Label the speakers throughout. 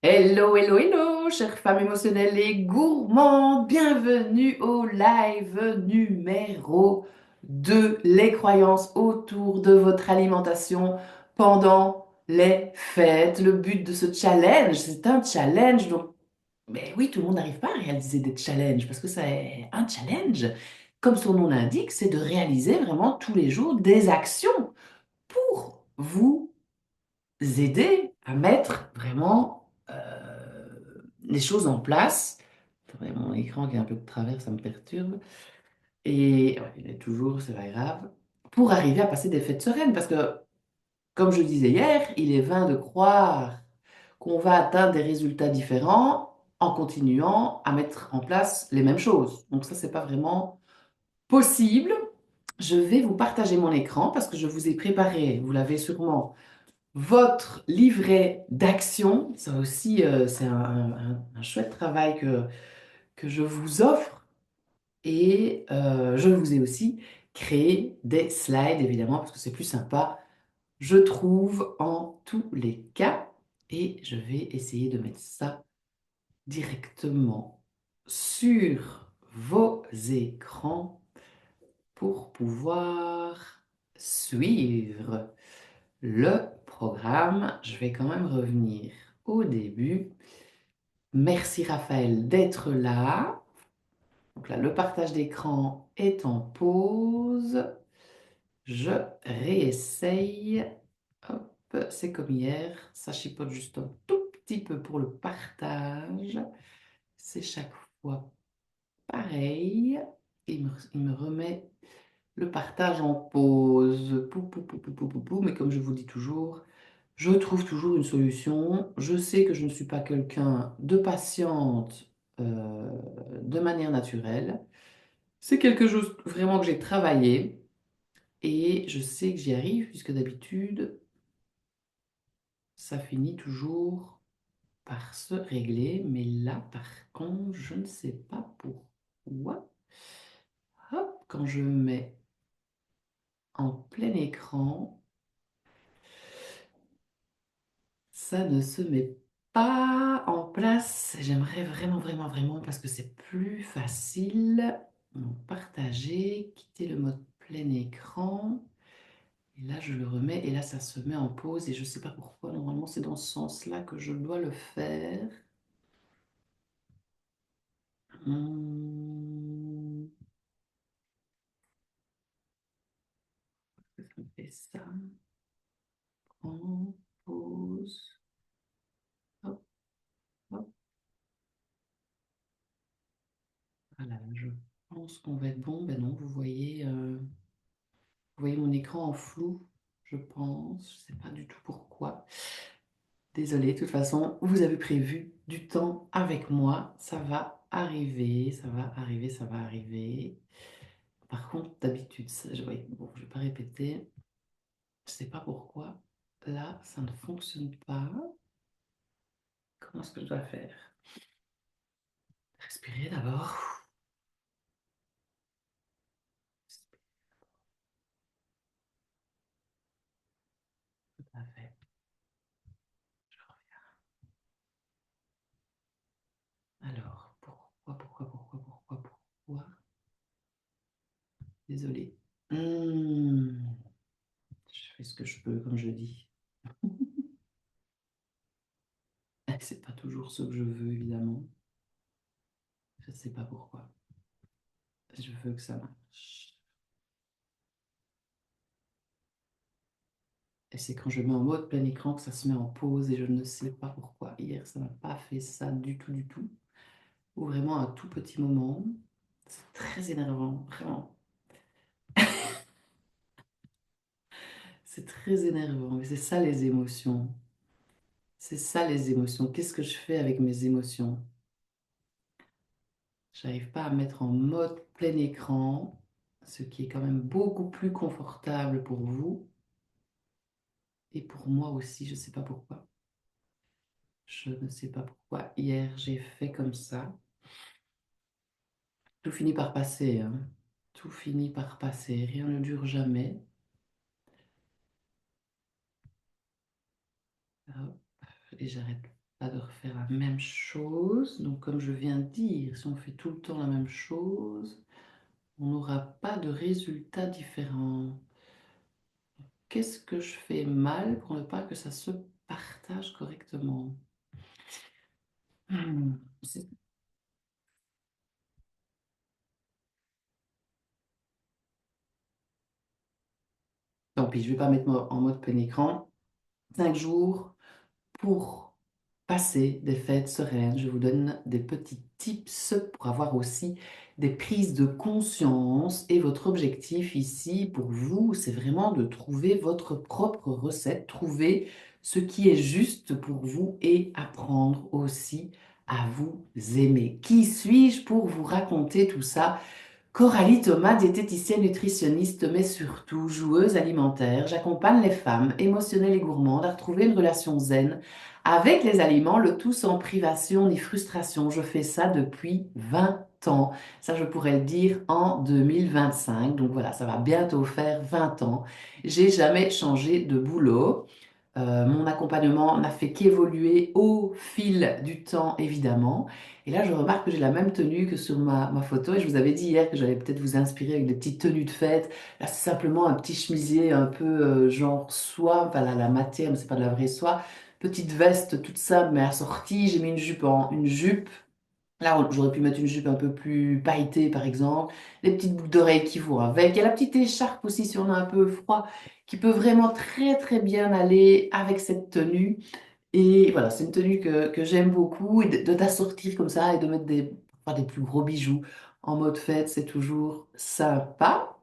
Speaker 1: Hello, hello, hello, chères femmes émotionnelles et gourmandes, bienvenue au live numéro 2, les croyances autour de votre alimentation pendant les fêtes. Le but de ce challenge, c'est un challenge, donc, mais oui, tout le monde n'arrive pas à réaliser des challenges parce que c'est un challenge. Comme son nom l'indique, c'est de réaliser vraiment tous les jours des actions pour vous aider à mettre vraiment les choses en place. Attendez, mon écran qui est un peu de travers, ça me perturbe. Et ouais, il est toujours, c'est pas grave. Pour arriver à passer des fêtes sereines, parce que, comme je disais hier, il est vain de croire qu'on va atteindre des résultats différents en continuant à mettre en place les mêmes choses. Donc ça, c'est pas vraiment possible. Je vais vous partager mon écran parce que je vous ai préparé, vous l'avez sûrement, votre livret d'action. Ça aussi, c'est un chouette travail que je vous offre. Et je vous ai aussi créé des slides, évidemment, parce que c'est plus sympa, je trouve, en tous les cas. Et je vais essayer de mettre ça directement sur vos écrans pour pouvoir suivre le programme. Je vais quand même revenir au début. Merci Raphaël d'être là. Donc là, le partage d'écran est en pause. Je réessaye. Hop, c'est comme hier. Ça chipote juste un tout petit peu pour le partage. C'est chaque fois pareil. Il me remet le partage en pause. Pou, pou, pou, pou, pou, pou, pou. Mais comme je vous dis toujours, je trouve toujours une solution. Je sais que je ne suis pas quelqu'un de patiente de manière naturelle. C'est quelque chose vraiment que j'ai travaillé et je sais que j'y arrive puisque d'habitude, ça finit toujours par se régler. Mais là, par contre, je ne sais pas pourquoi. Hop, quand je mets en plein écran, ça ne se met pas en place. J'aimerais vraiment, vraiment, vraiment parce que c'est plus facile. Donc, partager, quitter le mode plein écran. Et là, je le remets et là, ça se met en pause et je ne sais pas pourquoi. Normalement, c'est dans ce sens-là que je dois le faire. Hum, ça me fait ça. En pause. Hop, hop. Voilà, je pense qu'on va être bon. Ben non, vous voyez mon écran en flou, je pense. Je ne sais pas du tout pourquoi. Désolée, de toute façon, vous avez prévu du temps avec moi. Ça va arriver, ça va arriver, ça va arriver. Par contre, d'habitude, ouais, bon, je ne vais pas répéter. Je ne sais pas pourquoi. Là, ça ne fonctionne pas. Comment est-ce que je dois faire? Respirer d'abord. Tout à fait. Je reviens. Alors, pourquoi? Désolée. Je fais ce que je peux, comme je dis. C'est pas toujours ce que je veux, évidemment. Je ne sais pas pourquoi. Je veux que ça marche. Et c'est quand je mets en mode plein écran que ça se met en pause et je ne sais pas pourquoi. Hier, ça n'a pas fait ça du tout, du tout. Ou vraiment un tout petit moment. C'est très énervant, vraiment. C'est très énervant. Mais c'est ça les émotions. C'est ça les émotions. Qu'est-ce que je fais avec mes émotions? J'arrive pas à mettre en mode plein écran, ce qui est quand même beaucoup plus confortable pour vous et pour moi aussi. Je ne sais pas pourquoi. Je ne sais pas pourquoi. Hier, j'ai fait comme ça. Tout finit par passer, hein. Tout finit par passer. Rien ne dure jamais. Hop, et j'arrête. Pas de refaire la même chose. Donc, comme je viens de dire, si on fait tout le temps la même chose, on n'aura pas de résultats différents. Qu'est-ce que je fais mal pour ne pas que ça se partage correctement? C'est- Tant pis, je vais pas mettre en mode plein écran. 5 jours pour passer des fêtes sereines. Je vous donne des petits tips pour avoir aussi des prises de conscience. Et votre objectif ici, pour vous, c'est vraiment de trouver votre propre recette, trouver ce qui est juste pour vous et apprendre aussi à vous aimer. Qui suis-je pour vous raconter tout ça? Coralie Thomas, diététicienne nutritionniste, mais surtout joueuse alimentaire, j'accompagne les femmes émotionnelles et gourmandes à retrouver une relation zen avec les aliments, le tout sans privation ni frustration. Je fais ça depuis 20 ans. Ça, je pourrais le dire en 2025. Donc voilà, ça va bientôt faire 20 ans. J'ai jamais changé de boulot. Mon accompagnement n'a fait qu'évoluer au fil du temps, évidemment. Et là, je remarque que j'ai la même tenue que sur ma photo. Et je vous avais dit hier que j'allais peut-être vous inspirer avec des petites tenues de fête. Là, c'est simplement un petit chemisier un peu genre soie. Enfin, la matière, mais c'est pas de la vraie soie. Petite veste toute simple, mais assortie. J'ai mis une jupe. Là, j'aurais pu mettre une jupe un peu plus pailletée, par exemple. Les petites boucles d'oreilles qui vont avec. Et la petite écharpe aussi, si on a un peu froid, qui peut vraiment très, très bien aller avec cette tenue. Et voilà, c'est une tenue que j'aime beaucoup. Et de t'assortir comme ça et de mettre des plus gros bijoux en mode fête, c'est toujours sympa.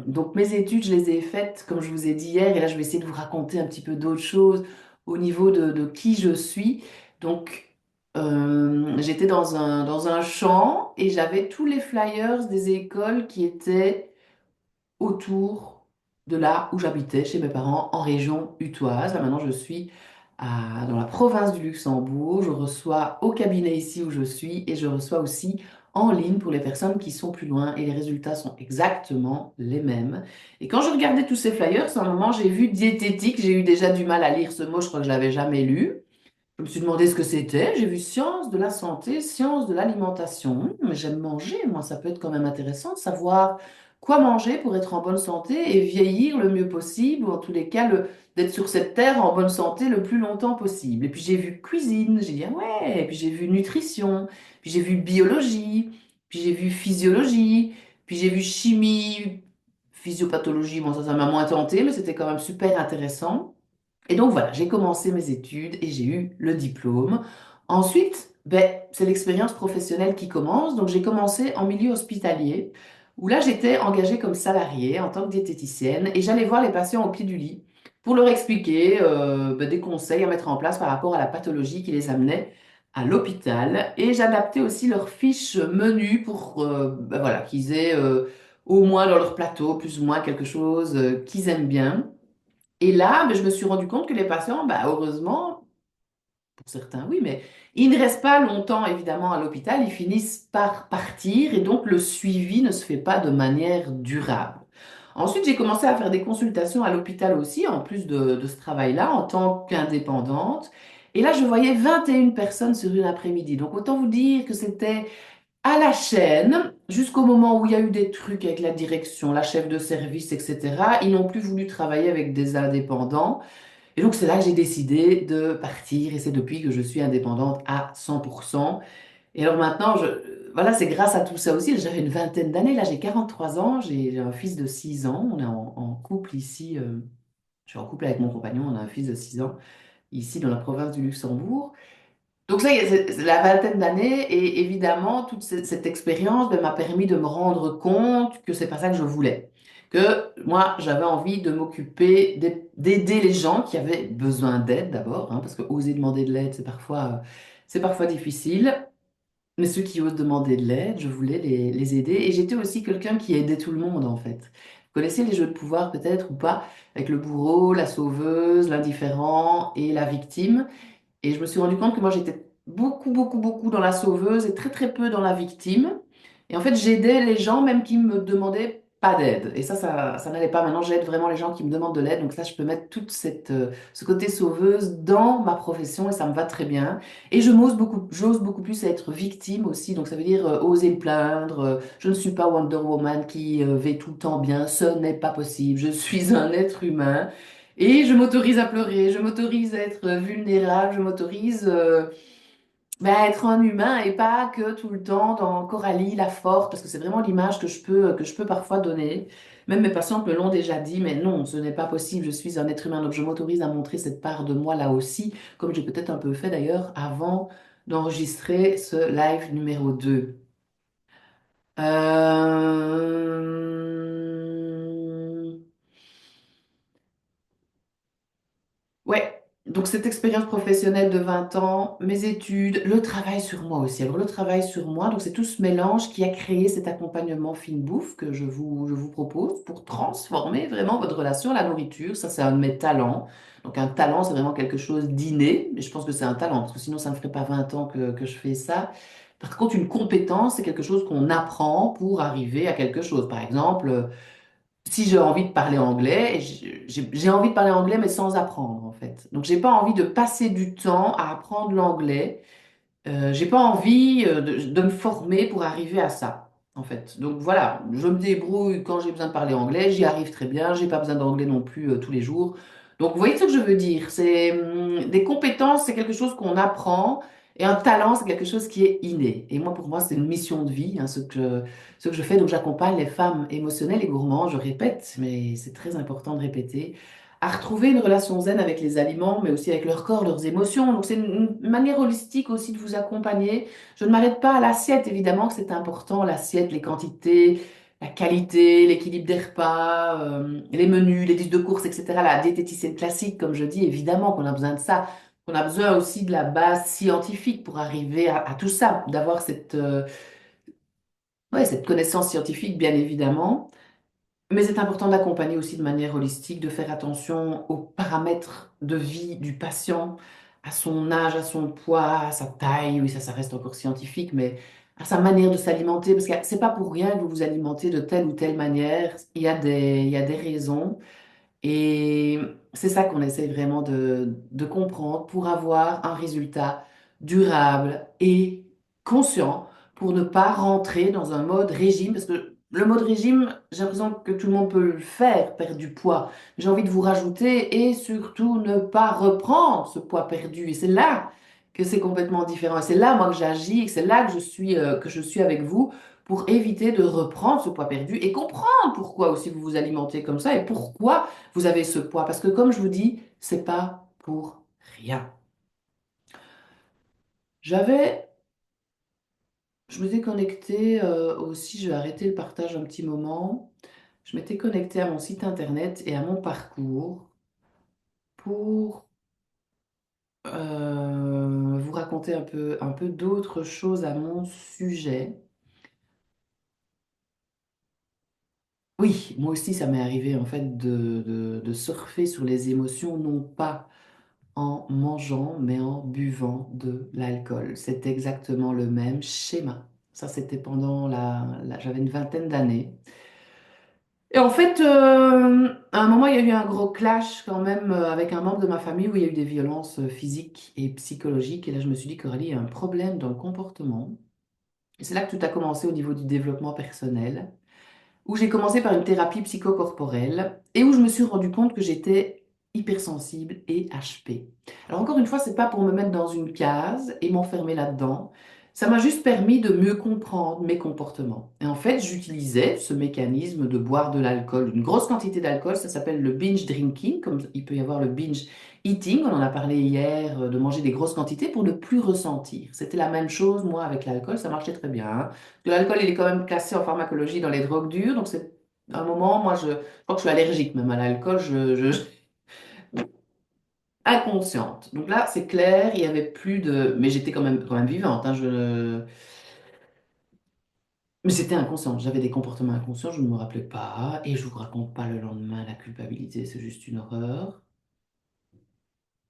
Speaker 1: Donc mes études, je les ai faites, comme je vous ai dit hier, et là je vais essayer de vous raconter un petit peu d'autres choses au niveau de qui je suis. Donc j'étais dans un champ et j'avais tous les flyers des écoles qui étaient autour de là où j'habitais, chez mes parents, en région utoise. Là maintenant je suis dans la province du Luxembourg. Je reçois au cabinet ici où je suis et je reçois aussi en ligne pour les personnes qui sont plus loin et les résultats sont exactement les mêmes. Et quand je regardais tous ces flyers, à un moment j'ai vu diététique, j'ai eu déjà du mal à lire ce mot, je crois que je l'avais jamais lu. Je me suis demandé ce que c'était. J'ai vu sciences de la santé, sciences de l'alimentation. Mais j'aime manger, moi, ça peut être quand même intéressant de savoir quoi manger pour être en bonne santé et vieillir le mieux possible, ou en tous les cas, d'être sur cette terre en bonne santé le plus longtemps possible. Et puis j'ai vu cuisine, j'ai dit ah ouais, et puis j'ai vu nutrition, puis j'ai vu biologie, puis j'ai vu physiologie, puis j'ai vu chimie, physiopathologie. Bon, ça m'a moins tenté, mais c'était quand même super intéressant. Et donc voilà, j'ai commencé mes études et j'ai eu le diplôme. Ensuite, ben, c'est l'expérience professionnelle qui commence. Donc j'ai commencé en milieu hospitalier, où là j'étais engagée comme salariée en tant que diététicienne et j'allais voir les patients au pied du lit pour leur expliquer ben, des conseils à mettre en place par rapport à la pathologie qui les amenait à l'hôpital. Et j'adaptais aussi leurs fiches menus pour ben, voilà, qu'ils aient au moins dans leur plateau plus ou moins quelque chose qu'ils aiment bien. Et là, ben, je me suis rendu compte que les patients, ben, heureusement, pour certains, oui, mais ils ne restent pas longtemps, évidemment, à l'hôpital. Ils finissent par partir et donc le suivi ne se fait pas de manière durable. Ensuite, j'ai commencé à faire des consultations à l'hôpital aussi, en plus de ce travail-là, en tant qu'indépendante. Et là, je voyais 21 personnes sur une après-midi. Donc, autant vous dire que c'était à la chaîne, jusqu'au moment où il y a eu des trucs avec la direction, la chef de service, etc. Ils n'ont plus voulu travailler avec des indépendants. Et donc, c'est là que j'ai décidé de partir. Et c'est depuis que je suis indépendante à 100%. Et alors maintenant, voilà, c'est grâce à tout ça aussi. J'avais une vingtaine d'années. Là, j'ai 43 ans. J'ai un fils de 6 ans. On est en couple ici. Je suis en couple avec mon compagnon. On a un fils de 6 ans ici dans la province du Luxembourg. Donc ça, c'est la vingtaine d'années et évidemment, toute cette expérience ben, m'a permis de me rendre compte que c'est pas ça que je voulais. Que moi, j'avais envie de m'occuper, d'aider les gens qui avaient besoin d'aide d'abord, hein, parce que oser demander de l'aide, c'est parfois difficile. Mais ceux qui osent demander de l'aide, je voulais les aider. Et j'étais aussi quelqu'un qui aidait tout le monde, en fait. Vous connaissez les jeux de pouvoir peut-être ou pas, avec le bourreau, la sauveuse, l'indifférent et la victime. Et je me suis rendu compte que moi, j'étais beaucoup, beaucoup, beaucoup dans la sauveuse et très, très peu dans la victime. Et en fait, j'aidais les gens, même qui me demandaient pas d'aide. Et ça n'allait pas. Maintenant, j'aide vraiment les gens qui me demandent de l'aide. Donc là, je peux mettre ce côté sauveuse dans ma profession et ça me va très bien. Et j'ose beaucoup plus être victime aussi. Donc ça veut dire oser me plaindre. Je ne suis pas Wonder Woman qui va tout le temps bien. Ce n'est pas possible. Je suis un être humain. Et je m'autorise à pleurer, je m'autorise à être vulnérable, je m'autorise à être un humain et pas que tout le temps dans Coralie la forte, parce que c'est vraiment l'image que je peux parfois donner. Même mes patients me l'ont déjà dit, mais non, ce n'est pas possible, je suis un être humain, donc je m'autorise à montrer cette part de moi là aussi, comme j'ai peut-être un peu fait d'ailleurs avant d'enregistrer ce live numéro 2. Euh... Ouais, donc cette expérience professionnelle de 20 ans, mes études, le travail sur moi aussi. Alors le travail sur moi, donc c'est tout ce mélange qui a créé cet accompagnement fine bouffe que je vous propose pour transformer vraiment votre relation à la nourriture. Ça, c'est un de mes talents. Donc un talent, c'est vraiment quelque chose d'inné, mais je pense que c'est un talent, parce que sinon ça ne ferait pas 20 ans que je fais ça. Par contre, une compétence, c'est quelque chose qu'on apprend pour arriver à quelque chose. Par exemple, si j'ai envie de parler anglais, j'ai envie de parler anglais, mais sans apprendre, en fait. Donc, j'ai pas envie de passer du temps à apprendre l'anglais. J'ai pas envie de me former pour arriver à ça, en fait. Donc voilà, je me débrouille quand j'ai besoin de parler anglais, j'y arrive très bien, j'ai pas besoin d'anglais non plus tous les jours. Donc vous voyez ce que je veux dire, c'est des compétences, c'est quelque chose qu'on apprend, et un talent, c'est quelque chose qui est inné. Et moi, pour moi, c'est une mission de vie, hein, ce que je fais. Donc j'accompagne les femmes émotionnelles et gourmandes, je répète, mais c'est très important de répéter à retrouver une relation zen avec les aliments, mais aussi avec leur corps, leurs émotions. Donc c'est une manière holistique aussi de vous accompagner. Je ne m'arrête pas à l'assiette, évidemment que c'est important, l'assiette, les quantités, la qualité, l'équilibre des repas, les menus, les listes de courses, etc. La diététicienne classique, comme je dis, évidemment qu'on a besoin de ça. On a besoin aussi de la base scientifique pour arriver à tout ça, d'avoir ouais, cette connaissance scientifique, bien évidemment. Mais c'est important d'accompagner aussi de manière holistique, de faire attention aux paramètres de vie du patient, à son âge, à son poids, à sa taille, oui, ça reste encore scientifique, mais à sa manière de s'alimenter, parce que c'est pas pour rien que vous vous alimentez de telle ou telle manière, il y a des raisons. Et c'est ça qu'on essaie vraiment de comprendre pour avoir un résultat durable et conscient pour ne pas rentrer dans un mode régime. Parce que le mode régime, j'ai l'impression que tout le monde peut le faire, perdre du poids. J'ai envie de vous rajouter et surtout ne pas reprendre ce poids perdu. Et c'est là que c'est complètement différent. Et c'est là, moi, que j'agis, et c'est là que je suis avec vous pour éviter de reprendre ce poids perdu et comprendre pourquoi aussi vous vous alimentez comme ça et pourquoi vous avez ce poids. Parce que comme je vous dis, c'est pas pour rien. J'avais, je m'étais connectée aussi, je vais arrêter le partage un petit moment. Je m'étais connectée à mon site internet et à mon parcours pour vous raconter un peu d'autres choses à mon sujet. Oui, moi aussi, ça m'est arrivé en fait de surfer sur les émotions, non pas en mangeant, mais en buvant de l'alcool. C'est exactement le même schéma. Ça, c'était pendant j'avais une vingtaine d'années. Et en fait, à un moment, il y a eu un gros clash quand même avec un membre de ma famille où il y a eu des violences physiques et psychologiques. Et là, je me suis dit qu'Aurélie, il y a un problème dans le comportement. Et c'est là que tout a commencé au niveau du développement personnel, où j'ai commencé par une thérapie psychocorporelle et où je me suis rendu compte que j'étais hypersensible et HP. Alors encore une fois, c'est pas pour me mettre dans une case et m'enfermer là-dedans. Ça m'a juste permis de mieux comprendre mes comportements. Et en fait, j'utilisais ce mécanisme de boire de l'alcool, une grosse quantité d'alcool, ça s'appelle le binge drinking, comme il peut y avoir le binge eating, on en a parlé hier, de manger des grosses quantités pour ne plus ressentir. C'était la même chose, moi, avec l'alcool, ça marchait très bien, hein. L'alcool, il est quand même classé en pharmacologie dans les drogues dures, donc c'est à un moment, je crois que je suis allergique même à l'alcool, inconsciente. Donc là, c'est clair, il y avait plus de, mais j'étais quand même vivante, hein, mais c'était inconscient. J'avais des comportements inconscients, je ne me rappelais pas, et je vous raconte pas le lendemain la culpabilité, c'est juste une horreur.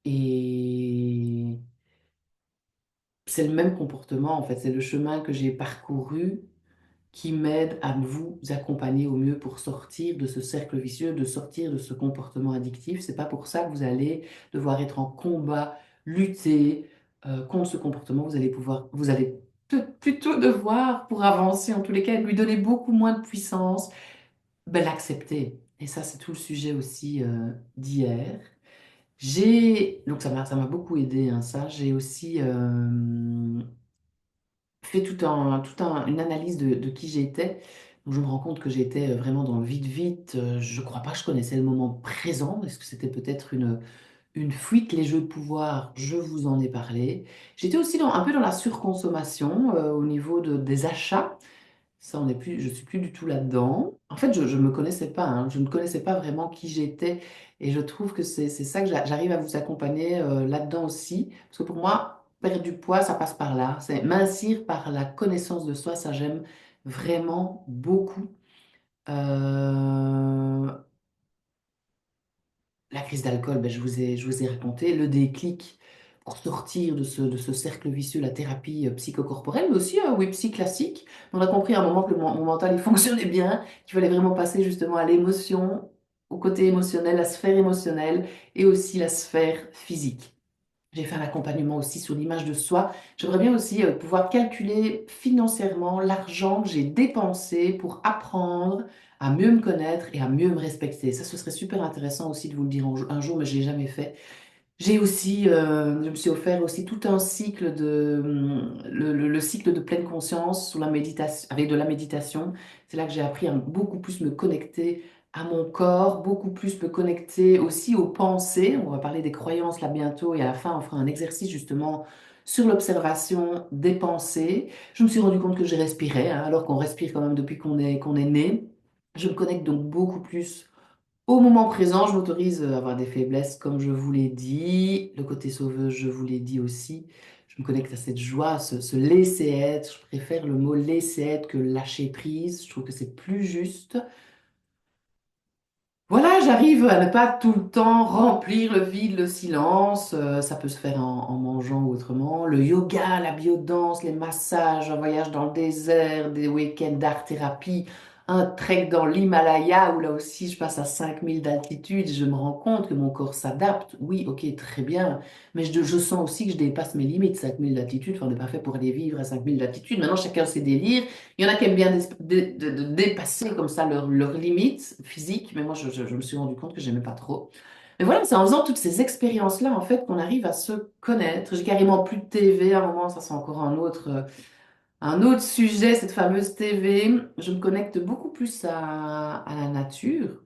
Speaker 1: Et c'est le même comportement en fait, c'est le chemin que j'ai parcouru qui m'aide à vous accompagner au mieux pour sortir de ce cercle vicieux, de sortir de ce comportement addictif. C'est pas pour ça que vous allez devoir être en combat, lutter contre ce comportement. Vous allez plutôt devoir, pour avancer en tous les cas, lui donner beaucoup moins de puissance, ben, l'accepter. Et ça, c'est tout le sujet aussi d'hier. Donc ça m'a beaucoup aidé, hein, ça. J'ai aussi fait une analyse de qui j'étais. Donc je me rends compte que j'étais vraiment dans le vite-vite. Je crois pas que je connaissais le moment présent. Est-ce que c'était peut-être une fuite, les jeux de pouvoir? Je vous en ai parlé. J'étais aussi un peu dans la surconsommation au niveau des achats. Ça, je suis plus du tout là-dedans. En fait, je me connaissais pas, hein. Je ne connaissais pas vraiment qui j'étais. Et je trouve que c'est ça que j'arrive à vous accompagner là-dedans aussi. Parce que pour moi, perdre du poids, ça passe par là. C'est mincir par la connaissance de soi, ça j'aime vraiment beaucoup. Euh, la crise d'alcool, ben, je vous ai raconté. Le déclic pour sortir de ce cercle vicieux, la thérapie psychocorporelle, mais aussi, oui, psy classique. On a compris à un moment que mon mental, il fonctionnait bien, qu'il fallait vraiment passer justement à l'émotion, au côté émotionnel, la sphère émotionnelle et aussi la sphère physique. J'ai fait un accompagnement aussi sur l'image de soi. J'aimerais bien aussi pouvoir calculer financièrement l'argent que j'ai dépensé pour apprendre à mieux me connaître et à mieux me respecter. Ça, ce serait super intéressant aussi de vous le dire un jour, mais je l'ai jamais fait. J'ai aussi, je me suis offert aussi tout un cycle le cycle de pleine conscience sur la méditation, avec de la méditation. C'est là que j'ai appris à beaucoup plus me connecter à mon corps, beaucoup plus me connecter aussi aux pensées. On va parler des croyances là bientôt et à la fin, on fera un exercice justement sur l'observation des pensées. Je me suis rendu compte que je respirais, hein, alors qu'on respire quand même depuis qu'on est né. Je me connecte donc beaucoup plus au moment présent, je m'autorise à avoir des faiblesses, comme je vous l'ai dit. Le côté sauveuse, je vous l'ai dit aussi. Je me connecte à cette joie, ce laisser être. Je préfère le mot laisser être que lâcher prise. Je trouve que c'est plus juste. Voilà, j'arrive à ne pas tout le temps remplir le vide, le silence. Ça peut se faire en mangeant ou autrement. Le yoga, la biodanse, les massages, un voyage dans le désert, des week-ends d'art-thérapie, un trek dans l'Himalaya où là aussi je passe à 5000 d'altitude. Je me rends compte que mon corps s'adapte. Oui, ok, très bien. Mais je sens aussi que je dépasse mes limites. 5000 d'altitude, enfin, on n'est pas fait pour aller vivre à 5000 d'altitude. Maintenant, chacun ses délires. Il y en a qui aiment bien de dépasser comme ça leurs limites physiques, mais moi je me suis rendu compte que j'aimais pas trop. Mais voilà, c'est en faisant toutes ces expériences-là en fait qu'on arrive à se connaître. J'ai carrément plus de TV à un moment, ça c'est encore un autre sujet, cette fameuse TV. Je me connecte beaucoup plus à la nature,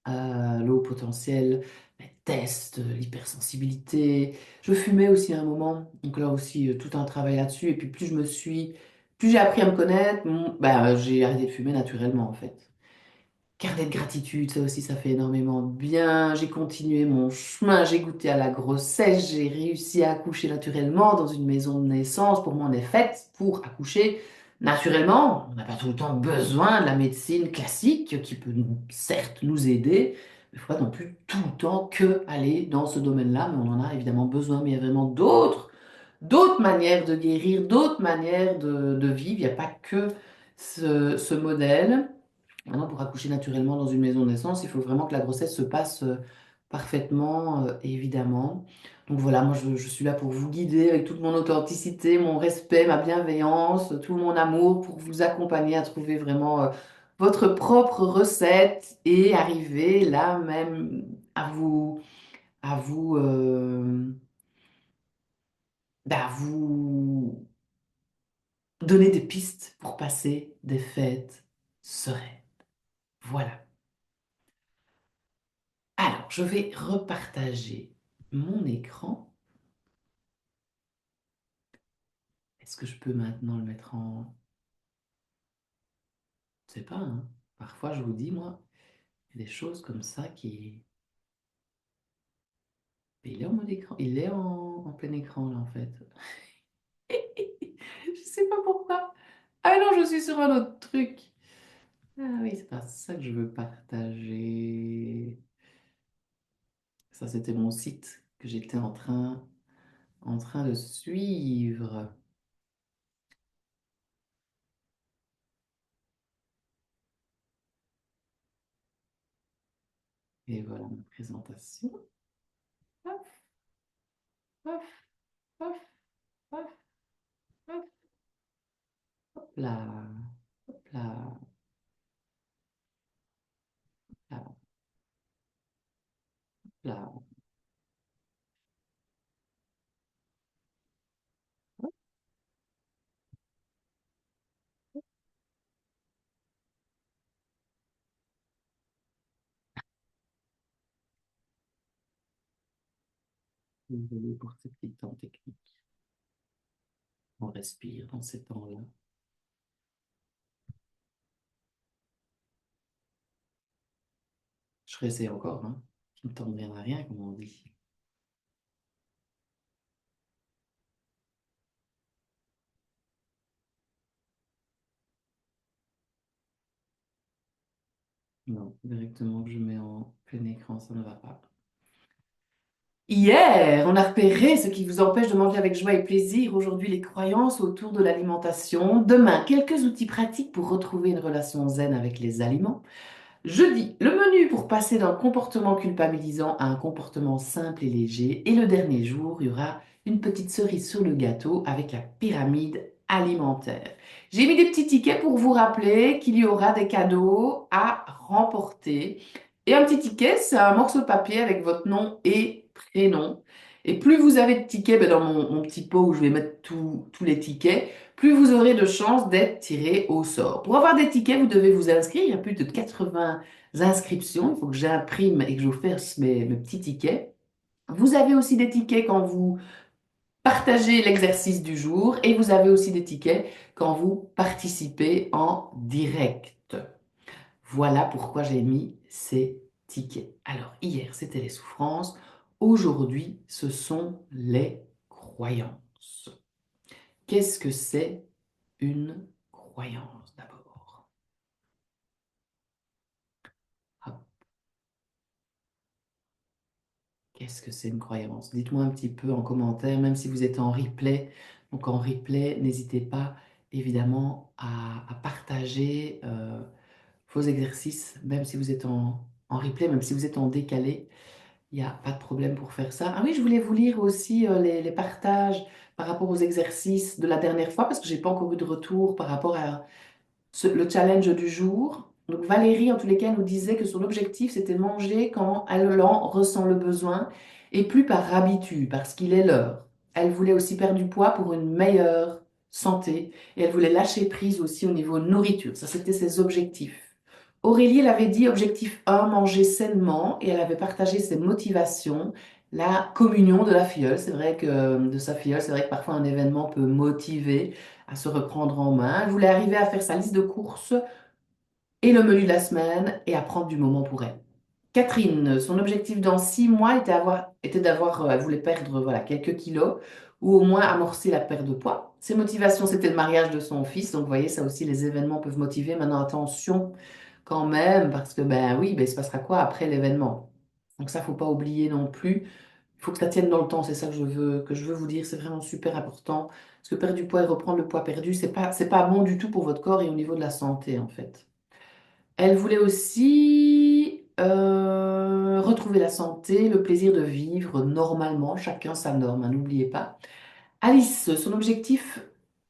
Speaker 1: le haut potentiel, les tests, l'hypersensibilité. Je fumais aussi à un moment, donc là aussi tout un travail là-dessus. Et puis plus j'ai appris à me connaître, bah, j'ai arrêté de fumer naturellement en fait. Carnet de gratitude, ça aussi, ça fait énormément de bien. J'ai continué mon chemin, j'ai goûté à la grossesse, j'ai réussi à accoucher naturellement dans une maison de naissance. Pour moi, on est faite pour accoucher naturellement. On n'a pas tout le temps besoin de la médecine classique qui peut certes nous aider, mais il ne faut pas non plus tout le temps que aller dans ce domaine-là. Mais on en a évidemment besoin, mais il y a vraiment d'autres manières de guérir, d'autres manières de vivre. Il n'y a pas que ce modèle. Maintenant, pour accoucher naturellement dans une maison de naissance, il faut vraiment que la grossesse se passe parfaitement, évidemment. Donc voilà, moi je suis là pour vous guider avec toute mon authenticité, mon respect, ma bienveillance, tout mon amour pour vous accompagner à trouver vraiment votre propre recette et arriver là même à vous, à vous donner des pistes pour passer des fêtes sereines. Voilà. Alors, je vais repartager mon écran. Est-ce que je peux maintenant le mettre en... Je sais pas, hein. Parfois, je vous dis, moi, il y a des choses comme ça qui... Il est en mode écran. Il est en plein écran, là, en fait. Je sais pas pourquoi. Ah non, je suis sur un autre truc. Ah oui, c'est pas ça que je veux partager. Ça, c'était mon site que j'étais en train de suivre. Et voilà ma présentation. Hop, hop, hop, hop, hop, hop là, hop là, là, là. Désolé pour ce petit temps technique. On respire dans ces temps-là. Je réessaye encore, hein. Qui ne t'en viendra rien, comme on dit. Non, directement que je mets en plein écran, ça ne va pas. Hier, on a repéré ce qui vous empêche de manger avec joie et plaisir. Aujourd'hui, les croyances autour de l'alimentation. Demain, quelques outils pratiques pour retrouver une relation zen avec les aliments. Jeudi, le menu pour passer d'un comportement culpabilisant à un comportement simple et léger. Et le dernier jour, il y aura une petite cerise sur le gâteau avec la pyramide alimentaire. J'ai mis des petits tickets pour vous rappeler qu'il y aura des cadeaux à remporter. Et un petit ticket, c'est un morceau de papier avec votre nom et prénom. Et plus vous avez de tickets, ben dans mon petit pot où je vais mettre tous les tickets, plus vous aurez de chances d'être tiré au sort. Pour avoir des tickets, vous devez vous inscrire. Il y a plus de 80 inscriptions. Il faut que j'imprime et que je vous fasse mes petits tickets. Vous avez aussi des tickets quand vous partagez l'exercice du jour et vous avez aussi des tickets quand vous participez en direct. Voilà pourquoi j'ai mis ces tickets. Alors, hier, c'était les souffrances. Aujourd'hui, ce sont les croyances. Qu'est-ce que c'est une croyance d'abord? Hop, qu'est-ce que c'est une croyance? Dites-moi un petit peu en commentaire, même si vous êtes en replay. Donc en replay, n'hésitez pas évidemment à partager vos exercices, même si vous êtes en replay, même si vous êtes en décalé. Il n'y a pas de problème pour faire ça. Ah oui, je voulais vous lire aussi les partages par rapport aux exercices de la dernière fois, parce que j'ai pas encore eu de retour par rapport à le challenge du jour. Donc Valérie, en tous les cas, nous disait que son objectif, c'était manger quand elle en ressent le besoin et plus par habitude, parce qu'il est l'heure. Elle voulait aussi perdre du poids pour une meilleure santé et elle voulait lâcher prise aussi au niveau nourriture. Ça, c'était ses objectifs. Aurélie, elle avait dit objectif 1, manger sainement, et elle avait partagé ses motivations, la communion de la filleule. C'est vrai que de sa filleule, c'est vrai que parfois un événement peut motiver à se reprendre en main. Elle voulait arriver à faire sa liste de courses et le menu de la semaine et à prendre du moment pour elle. Catherine, son objectif dans 6 mois était d'avoir, elle voulait perdre voilà, quelques kilos ou au moins amorcer la perte de poids. Ses motivations, c'était le mariage de son fils. Donc, vous voyez, ça aussi, les événements peuvent motiver. Maintenant, attention quand même, parce que, ben oui, ben, il se passera quoi après l'événement? Donc, ça, faut pas oublier non plus. Il faut que ça tienne dans le temps, c'est ça que je veux vous dire, c'est vraiment super important. Parce que perdre du poids et reprendre le poids perdu, c'est pas bon du tout pour votre corps et au niveau de la santé, en fait. Elle voulait aussi retrouver la santé, le plaisir de vivre normalement, chacun sa norme, hein, n'oubliez pas. Alice, son objectif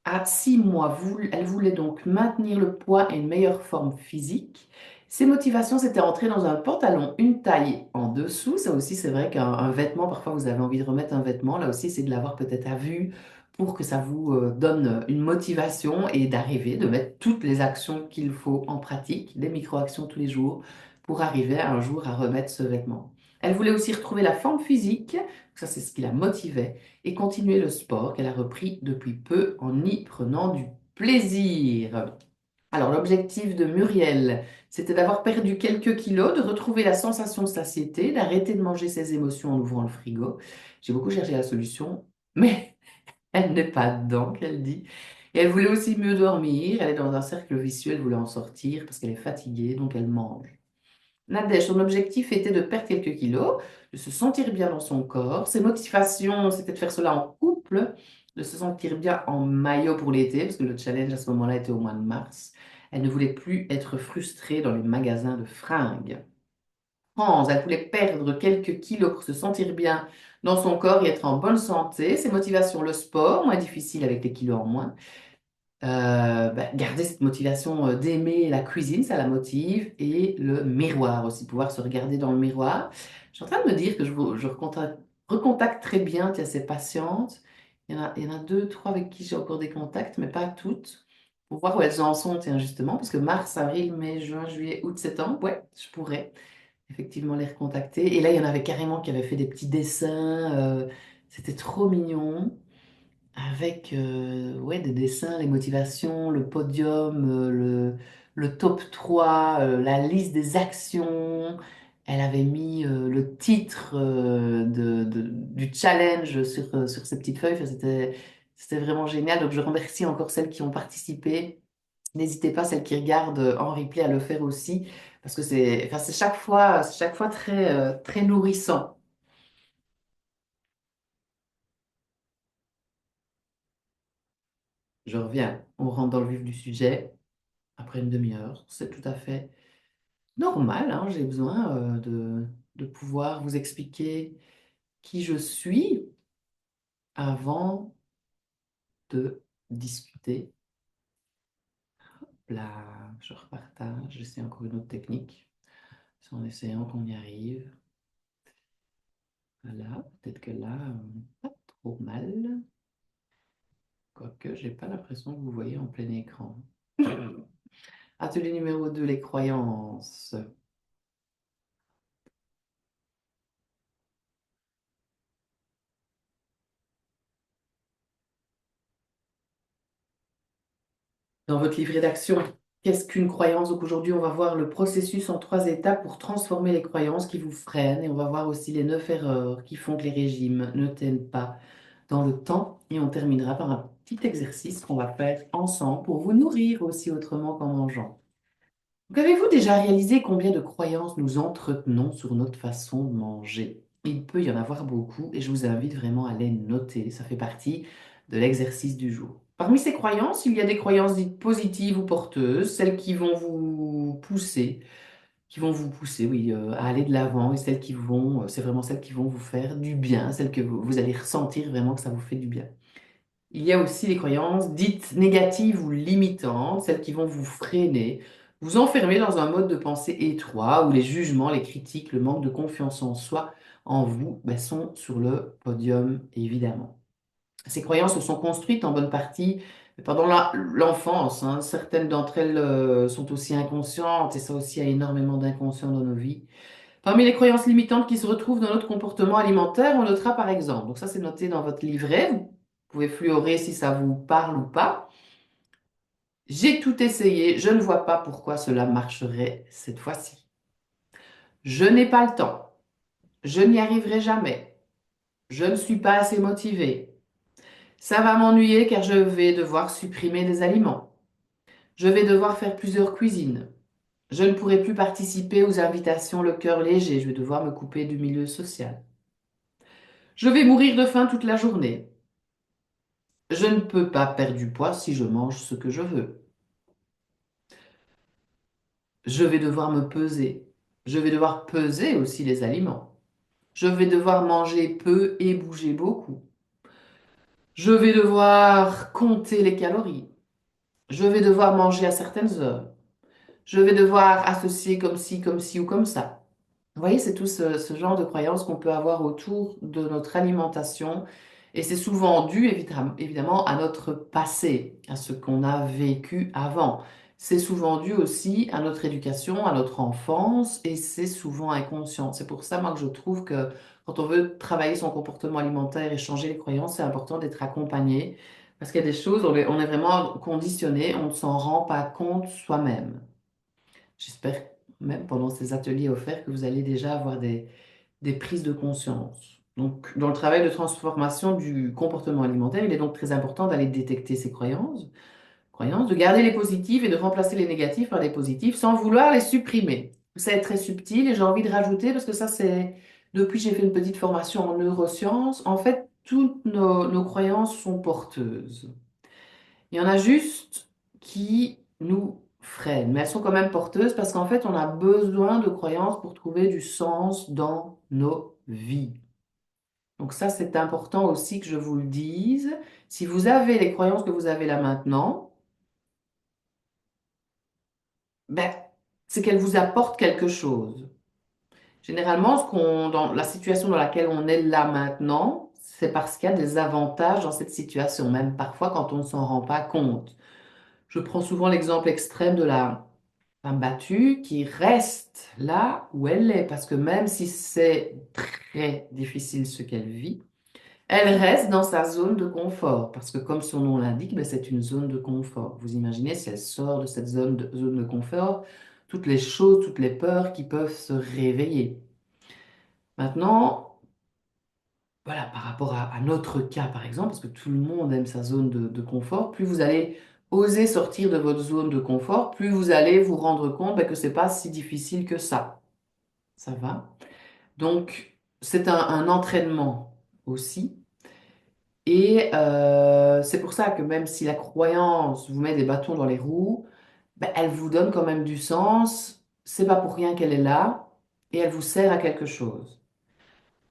Speaker 1: à 6 mois, elle voulait donc maintenir le poids et une meilleure forme physique. Ses motivations, c'était entrer dans un pantalon, une taille en dessous. Ça aussi, c'est vrai qu'un vêtement, parfois vous avez envie de remettre un vêtement. Là aussi, c'est de l'avoir peut-être à vue pour que ça vous donne une motivation et d'arriver, de mettre toutes les actions qu'il faut en pratique, des micro-actions tous les jours, pour arriver un jour à remettre ce vêtement. Elle voulait aussi retrouver la forme physique. Ça, c'est ce qui la motivait et continuer le sport qu'elle a repris depuis peu en y prenant du plaisir. Alors, l'objectif de Muriel, c'était d'avoir perdu quelques kilos, de retrouver la sensation de satiété, d'arrêter de manger ses émotions en ouvrant le frigo. J'ai beaucoup cherché la solution, mais elle n'est pas dedans, qu'elle dit. Et elle voulait aussi mieux dormir. Elle est dans un cercle vicieux, elle voulait en sortir parce qu'elle est fatiguée, donc elle mange. Nadège, son objectif était de perdre quelques kilos, de se sentir bien dans son corps. Ses motivations, c'était de faire cela en couple, de se sentir bien en maillot pour l'été, parce que le challenge à ce moment-là était au mois de mars. Elle ne voulait plus être frustrée dans les magasins de fringues. trans. Elle voulait perdre quelques kilos pour se sentir bien dans son corps et être en bonne santé. Ses motivations, le sport, moins difficile avec les kilos en moins. Garder cette motivation d'aimer la cuisine, ça la motive. Et le miroir aussi, pouvoir se regarder dans le miroir. Je suis en train de me dire que je recontacte très bien tiens, ces patientes. Il y en a deux, trois avec qui j'ai encore des contacts, mais pas toutes. Pour voir où elles en sont, tiens, justement, parce que mars, avril, mai, juin, juillet, août, septembre, ouais, je pourrais effectivement les recontacter. Et là, il y en avait carrément qui avaient fait des petits dessins. C'était trop mignon avec ouais, des dessins, les motivations, le podium, le top 3 la liste des actions. Elle avait mis le titre du challenge sur ces petites feuilles. Enfin, c'était vraiment génial. Donc, je remercie encore celles qui ont participé. N'hésitez pas, celles qui regardent en replay, à le faire aussi, parce que enfin, c'est chaque fois très, très nourrissant. Je reviens, on rentre dans le vif du sujet après une demi-heure. C'est tout à fait normal, hein. J'ai besoin de pouvoir vous expliquer qui je suis avant de discuter. Là, je repartage. J'essaie encore une autre technique. C'est en essayant qu'on y arrive. Voilà, peut-être que là, pas trop mal. Quoique, j'ai pas l'impression que vous voyez en plein écran. Atelier numéro 2, les croyances. Dans votre livret d'action, qu'est-ce qu'une croyance? Donc aujourd'hui, on va voir le processus en 3 étapes pour transformer les croyances qui vous freinent et on va voir aussi les 9 erreurs qui font que les régimes ne tiennent pas dans le temps et on terminera par un petit exercice qu'on va faire ensemble pour vous nourrir aussi autrement qu'en mangeant. Donc, avez-vous déjà réalisé combien de croyances nous entretenons sur notre façon de manger? Il peut y en avoir beaucoup et je vous invite vraiment à les noter. Ça fait partie de l'exercice du jour. Parmi ces croyances, il y a des croyances dites positives ou porteuses, celles qui vont vous pousser, oui, à aller de l'avant et c'est vraiment celles qui vont vous faire du bien, celles que vous allez ressentir vraiment que ça vous fait du bien. Il y a aussi les croyances dites négatives ou limitantes, celles qui vont vous freiner, vous enfermer dans un mode de pensée étroit où les jugements, les critiques, le manque de confiance en soi, en vous, sont sur le podium, évidemment. Ces croyances se sont construites en bonne partie pendant l'enfance, hein. Certaines d'entre elles sont aussi inconscientes et ça aussi, il y a énormément d'inconscients dans nos vies. Parmi les croyances limitantes qui se retrouvent dans notre comportement alimentaire, on notera par exemple, donc ça c'est noté dans votre livret, vous pouvez fluorer si ça vous parle ou pas. J'ai tout essayé, je ne vois pas pourquoi cela marcherait cette fois-ci. Je n'ai pas le temps, je n'y arriverai jamais, je ne suis pas assez motivé. Ça va m'ennuyer car je vais devoir supprimer des aliments. Je vais devoir faire plusieurs cuisines. Je ne pourrai plus participer aux invitations le cœur léger, je vais devoir me couper du milieu social. Je vais mourir de faim toute la journée. Je ne peux pas perdre du poids si je mange ce que je veux. Je vais devoir me peser. Je vais devoir peser aussi les aliments. Je vais devoir manger peu et bouger beaucoup. Je vais devoir compter les calories. Je vais devoir manger à certaines heures. Je vais devoir associer comme ci ou comme ça. Vous voyez, c'est tout ce genre de croyances qu'on peut avoir autour de notre alimentation. Et c'est souvent dû, évidemment, à notre passé, à ce qu'on a vécu avant. C'est souvent dû aussi à notre éducation, à notre enfance, et c'est souvent inconscient. C'est pour ça, moi, que je trouve que quand on veut travailler son comportement alimentaire et changer les croyances, c'est important d'être accompagné, parce qu'il y a des choses, on est vraiment conditionné, on ne s'en rend pas compte soi-même. J'espère même pendant ces ateliers offerts que vous allez déjà avoir des prises de conscience. Donc, dans le travail de transformation du comportement alimentaire, il est donc très important d'aller détecter ces croyances, de garder les positives et de remplacer les négatives par les positives sans vouloir les supprimer. Ça est très subtil et j'ai envie de rajouter, parce que ça, depuis que j'ai fait une petite formation en neurosciences, en fait, toutes nos croyances sont porteuses. Il y en a juste qui nous freinent, mais elles sont quand même porteuses parce qu'en fait, on a besoin de croyances pour trouver du sens dans nos vies. Donc ça, c'est important aussi que je vous le dise. Si vous avez les croyances que vous avez là maintenant, ben, c'est qu'elles vous apportent quelque chose. Généralement, dans la situation dans laquelle on est là maintenant, c'est parce qu'il y a des avantages dans cette situation, même parfois quand on ne s'en rend pas compte. Je prends souvent l'exemple extrême de la femme battue qui reste là où elle est, parce que même si c'est très difficile ce qu'elle vit, elle reste dans sa zone de confort, parce que comme son nom l'indique, ben, c'est une zone de confort. Vous imaginez si elle sort de cette zone de confort, toutes les choses, toutes les peurs qui peuvent se réveiller. Maintenant, voilà, par rapport à notre cas, par exemple, parce que tout le monde aime sa zone de confort, plus vous allez oser sortir de votre zone de confort, plus vous allez vous rendre compte ben, que c'est pas si difficile que ça. Ça va? Donc, c'est un entraînement aussi. Et c'est pour ça que même si la croyance vous met des bâtons dans les roues, ben, elle vous donne quand même du sens. C'est pas pour rien qu'elle est là et elle vous sert à quelque chose.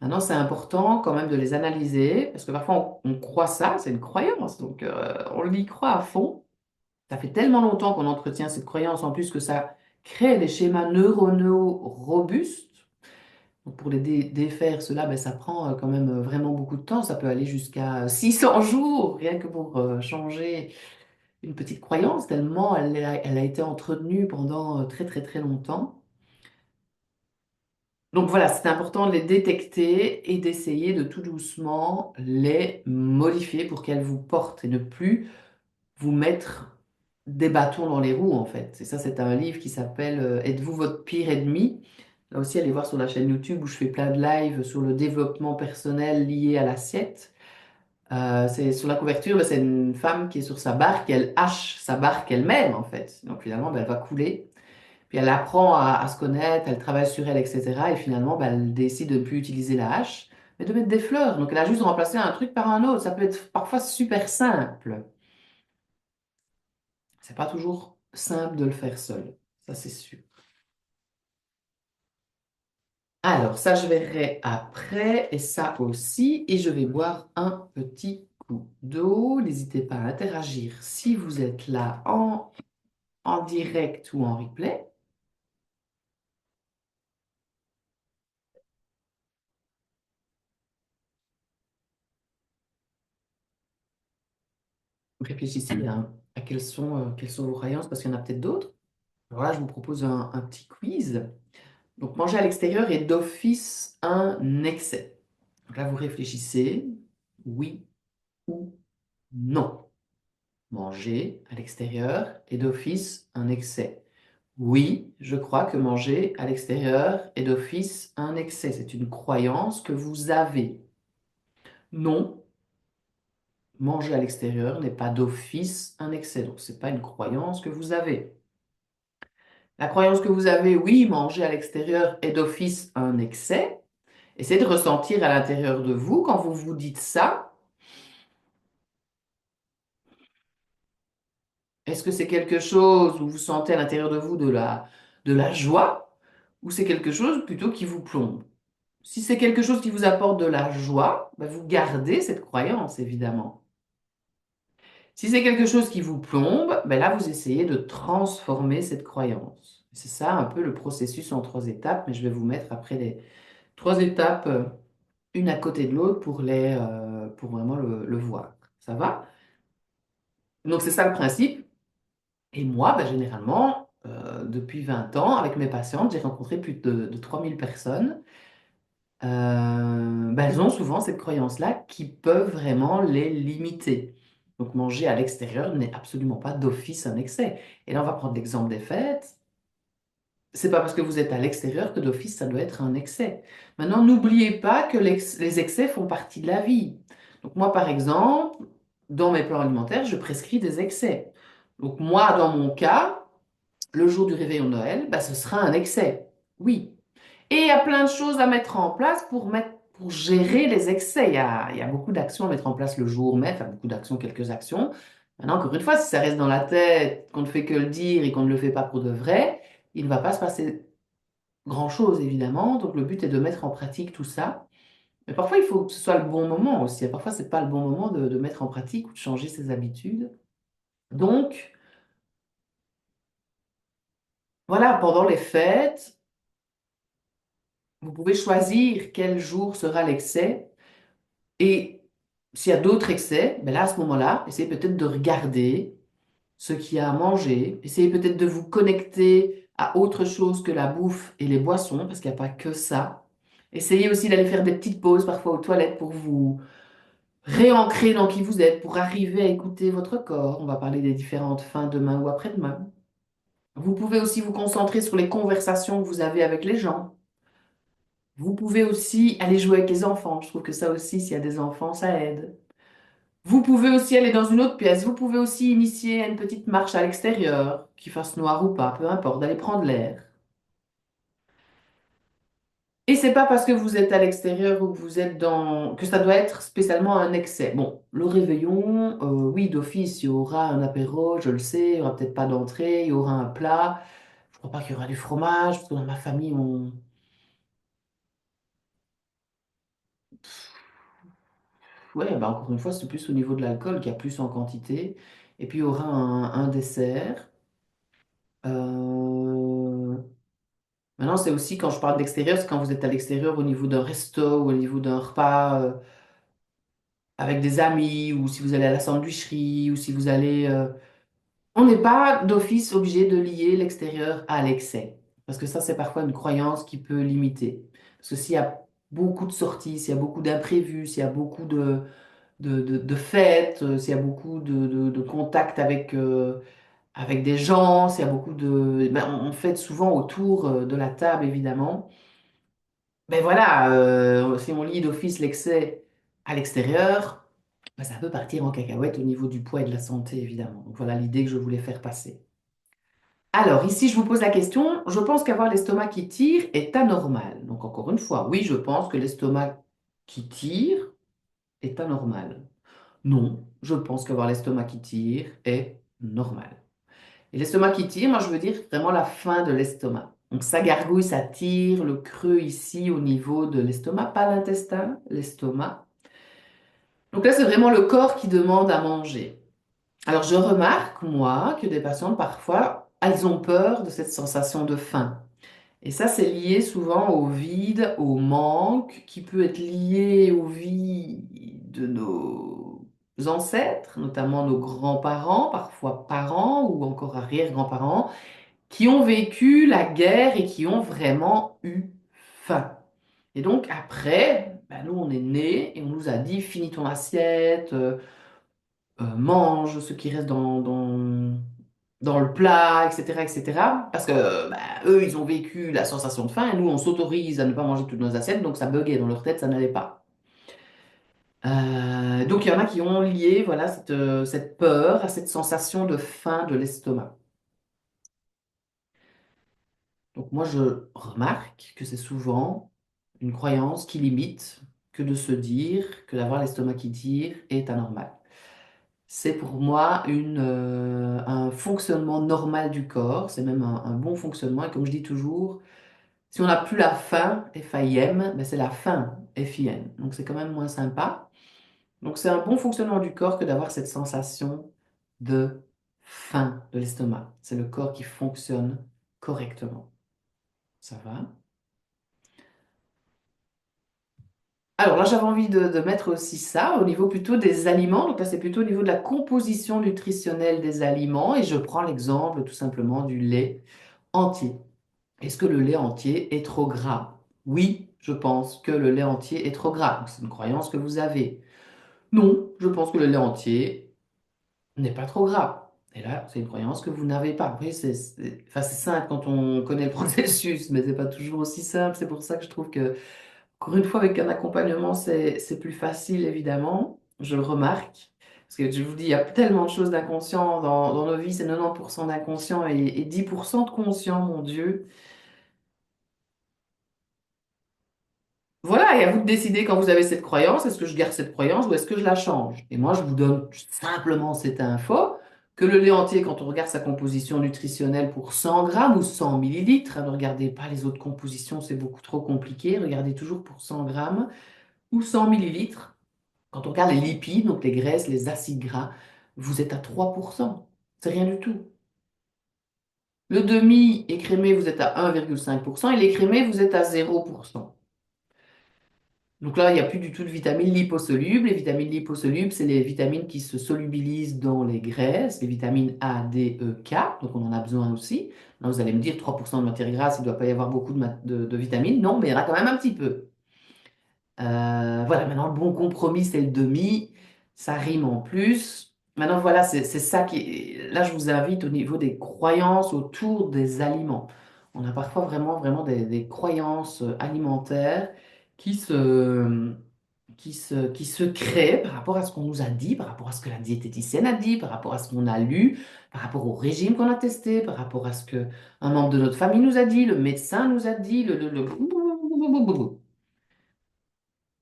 Speaker 1: Maintenant, c'est important quand même de les analyser parce que parfois on croit ça, c'est une croyance, donc on y croit à fond. Ça fait tellement longtemps qu'on entretient cette croyance en plus que ça crée des schémas neuronaux robustes. Donc pour les défaire, cela, ben, ça prend quand même vraiment beaucoup de temps. Ça peut aller jusqu'à 600 jours, rien que pour changer une petite croyance, tellement elle a été entretenue pendant très très très longtemps. Donc voilà, c'est important de les détecter et d'essayer de tout doucement les modifier pour qu'elles vous portent et ne plus vous mettre des bâtons dans les roues en fait. Et ça, c'est un livre qui s'appelle Êtes-vous votre pire ennemi? Là aussi, allez voir sur la chaîne YouTube où je fais plein de lives sur le développement personnel lié à l'assiette. C'est sur la couverture, ben, c'est une femme qui est sur sa barque, elle hache sa barque elle-même en fait. Donc finalement, ben, elle va couler. Puis elle apprend à se connaître, elle travaille sur elle, etc. Et finalement, ben, elle décide de ne plus utiliser la hache, mais de mettre des fleurs. Donc elle a juste remplacé un truc par un autre. Ça peut être parfois super simple. C'est pas toujours simple de le faire seul. Ça, c'est sûr. Alors, ça, je verrai après, et ça aussi, et je vais boire un petit coup d'eau. N'hésitez pas à interagir si vous êtes là en direct ou en replay. Réfléchissez à quelles sont vos croyances, parce qu'il y en a peut-être d'autres. Alors là, je vous propose un petit quiz. Donc, manger à l'extérieur est d'office un excès. Donc là, vous réfléchissez, oui ou non. Manger à l'extérieur est d'office un excès. Oui, je crois que manger à l'extérieur est d'office un excès. C'est une croyance que vous avez. Non, manger à l'extérieur n'est pas d'office un excès. Donc, ce n'est pas une croyance que vous avez. La croyance que vous avez, oui, manger à l'extérieur est d'office un excès. Essayez de ressentir à l'intérieur de vous, quand vous vous dites ça, est-ce que c'est quelque chose où vous sentez à l'intérieur de vous de la joie ou c'est quelque chose plutôt qui vous plombe? Si c'est quelque chose qui vous apporte de la joie, ben vous gardez cette croyance, évidemment. Si c'est quelque chose qui vous plombe, ben là, vous essayez de transformer cette croyance. C'est ça un peu le processus en trois étapes, mais je vais vous mettre après les trois étapes, une à côté de l'autre, pour vraiment le voir. Ça va? Donc, c'est ça le principe. Et moi, ben, généralement, depuis 20 ans, avec mes patientes, j'ai rencontré plus de 3000 personnes. Ben, elles ont souvent cette croyance-là qui peuvent vraiment les limiter. Donc manger à l'extérieur n'est absolument pas d'office un excès. Et là, on va prendre l'exemple des fêtes. C'est pas parce que vous êtes à l'extérieur que d'office ça doit être un excès. Maintenant, n'oubliez pas que les excès font partie de la vie. Donc moi, par exemple, dans mes plans alimentaires, je prescris des excès. Donc moi, dans mon cas, le jour du réveillon de Noël, ben, ce sera un excès. Oui. Et il y a plein de choses à mettre en place pour gérer les excès. Il y a beaucoup d'actions à mettre en place le jour même, enfin beaucoup d'actions, quelques actions. Maintenant, encore une fois, si ça reste dans la tête, qu'on ne fait que le dire et qu'on ne le fait pas pour de vrai, il ne va pas se passer grand-chose, évidemment. Donc, le but est de mettre en pratique tout ça. Mais parfois, il faut que ce soit le bon moment aussi. Parfois, c'est pas le bon moment de mettre en pratique ou de changer ses habitudes. Donc, voilà, pendant les fêtes, vous pouvez choisir quel jour sera l'excès. Et s'il y a d'autres excès, ben là, à ce moment-là, essayez peut-être de regarder ce qu'il y a à manger. Essayez peut-être de vous connecter à autre chose que la bouffe et les boissons, parce qu'il n'y a pas que ça. Essayez aussi d'aller faire des petites pauses parfois aux toilettes pour vous réancrer dans qui vous êtes, pour arriver à écouter votre corps. On va parler des différentes fins demain ou après-demain. Vous pouvez aussi vous concentrer sur les conversations que vous avez avec les gens. Vous pouvez aussi aller jouer avec les enfants. Je trouve que ça aussi, s'il y a des enfants, ça aide. Vous pouvez aussi aller dans une autre pièce. Vous pouvez aussi initier une petite marche à l'extérieur, qu'il fasse noir ou pas, peu importe, d'aller prendre l'air. Et c'est pas parce que vous êtes à l'extérieur ou que vous êtes dans que ça doit être spécialement un excès. Bon, le réveillon, oui, d'office, il y aura un apéro, je le sais, il y aura peut-être pas d'entrée, il y aura un plat. Je crois pas qu'il y aura du fromage, parce que dans ma famille, on... Ouais, bah encore une fois, c'est plus au niveau de l'alcool qu'il y a plus en quantité. Et puis il y aura un dessert. Euh, Maintenant, c'est aussi quand je parle d'extérieur, c'est quand vous êtes à l'extérieur au niveau d'un resto ou au niveau d'un repas avec des amis ou si vous allez à la sandwicherie ou si vous allez... On n'est pas d'office obligé de lier l'extérieur à l'excès. Parce que ça, c'est parfois une croyance qui peut limiter. Parce que s'il y a beaucoup de sorties, s'il y a beaucoup d'imprévus, s'il y a beaucoup de fêtes, s'il y a beaucoup de contacts avec des gens, s'il y a beaucoup de... Ben, on fête souvent autour de la table, évidemment. Ben voilà, si on lit d'office l'excès à l'extérieur, ben ça peut partir en cacahuète au niveau du poids et de la santé, évidemment. Donc voilà l'idée que je voulais faire passer. Alors ici, je vous pose la question, je pense qu'avoir l'estomac qui tire est anormal. Donc encore une fois, oui, je pense que l'estomac qui tire est anormal. Non, je pense qu'avoir l'estomac qui tire est normal. Et l'estomac qui tire, moi je veux dire vraiment la fin de l'estomac. Donc ça gargouille, ça tire, le creux ici au niveau de l'estomac, pas l'intestin, l'estomac. Donc là c'est vraiment le corps qui demande à manger. Alors je remarque, moi, que des patientes parfois, elles ont peur de cette sensation de faim. Et ça c'est lié souvent au vide, au manque, qui peut être lié aux vies de nos ancêtres, notamment nos grands-parents, parfois parents ou encore arrière-grands-parents qui ont vécu la guerre et qui ont vraiment eu faim. Et donc après, ben, nous on est nés et on nous a dit finis ton assiette, mange ce qui reste dans le plat, etc., etc. Parce que ben, eux ils ont vécu la sensation de faim et nous on s'autorise à ne pas manger toutes nos assiettes, donc ça buguait dans leur tête, ça n'allait pas. Donc il y en a qui ont lié voilà, cette peur à cette sensation de faim de l'estomac. Donc moi, je remarque que c'est souvent une croyance qui limite que de se dire que d'avoir l'estomac qui tire est anormal. C'est pour moi un fonctionnement normal du corps, c'est même un bon fonctionnement. Et comme je dis toujours, si on n'a plus la faim, F-A-I-M, ben c'est la faim, F-I-N. Donc c'est quand même moins sympa. Donc c'est un bon fonctionnement du corps que d'avoir cette sensation de faim de l'estomac. C'est le corps qui fonctionne correctement. Ça va? Alors là, j'avais envie de mettre aussi ça au niveau plutôt des aliments. Donc là, c'est plutôt au niveau de la composition nutritionnelle des aliments. Et je prends l'exemple tout simplement du lait entier. Est-ce que le lait entier est trop gras? Oui, je pense que le lait entier est trop gras. Donc, c'est une croyance que vous avez. Non, je pense que le lait entier n'est pas trop gras. Et là, c'est une croyance que vous n'avez pas. Oui, enfin, c'est simple quand on connaît le processus, mais c'est pas toujours aussi simple. C'est pour ça que je trouve que encore une fois, avec un accompagnement, c'est plus facile, évidemment. Je le remarque. Parce que je vous dis, il y a tellement de choses d'inconscient dans nos vies. C'est 90% d'inconscient et 10% de conscient, mon Dieu. Voilà, voilà, et à vous de décider quand vous avez cette croyance, est-ce que je garde cette croyance ou est-ce que je la change? Et moi, je vous donne simplement cette info que le lait entier, quand on regarde sa composition nutritionnelle pour 100 grammes ou 100 millilitres, hein, ne regardez pas les autres compositions, c'est beaucoup trop compliqué, regardez toujours pour 100 grammes ou 100 millilitres. Quand on regarde les lipides, donc les graisses, les acides gras, vous êtes à 3%. C'est rien du tout. Le demi-écrémé, vous êtes à 1,5% et l'écrémé, vous êtes à 0%. Donc là, il n'y a plus du tout de vitamines liposolubles. Les vitamines liposolubles, c'est les vitamines qui se solubilisent dans les graisses, les vitamines A, D, E, K. Donc on en a besoin aussi. Là, vous allez me dire 3% de matière grasse, il ne doit pas y avoir beaucoup de vitamines. Non, mais il y en a quand même un petit peu. Voilà, maintenant le bon compromis, c'est le demi. Ça rime en plus. Maintenant, voilà, c'est ça qui. Là, je vous invite au niveau des croyances autour des aliments. On a parfois vraiment des croyances alimentaires qui se, qui se créent par rapport à ce qu'on nous a dit, par rapport à ce que la diététicienne a dit, par rapport à ce qu'on a lu, par rapport au régime qu'on a testé, par rapport à ce que un membre de notre famille nous a dit, le médecin nous a dit,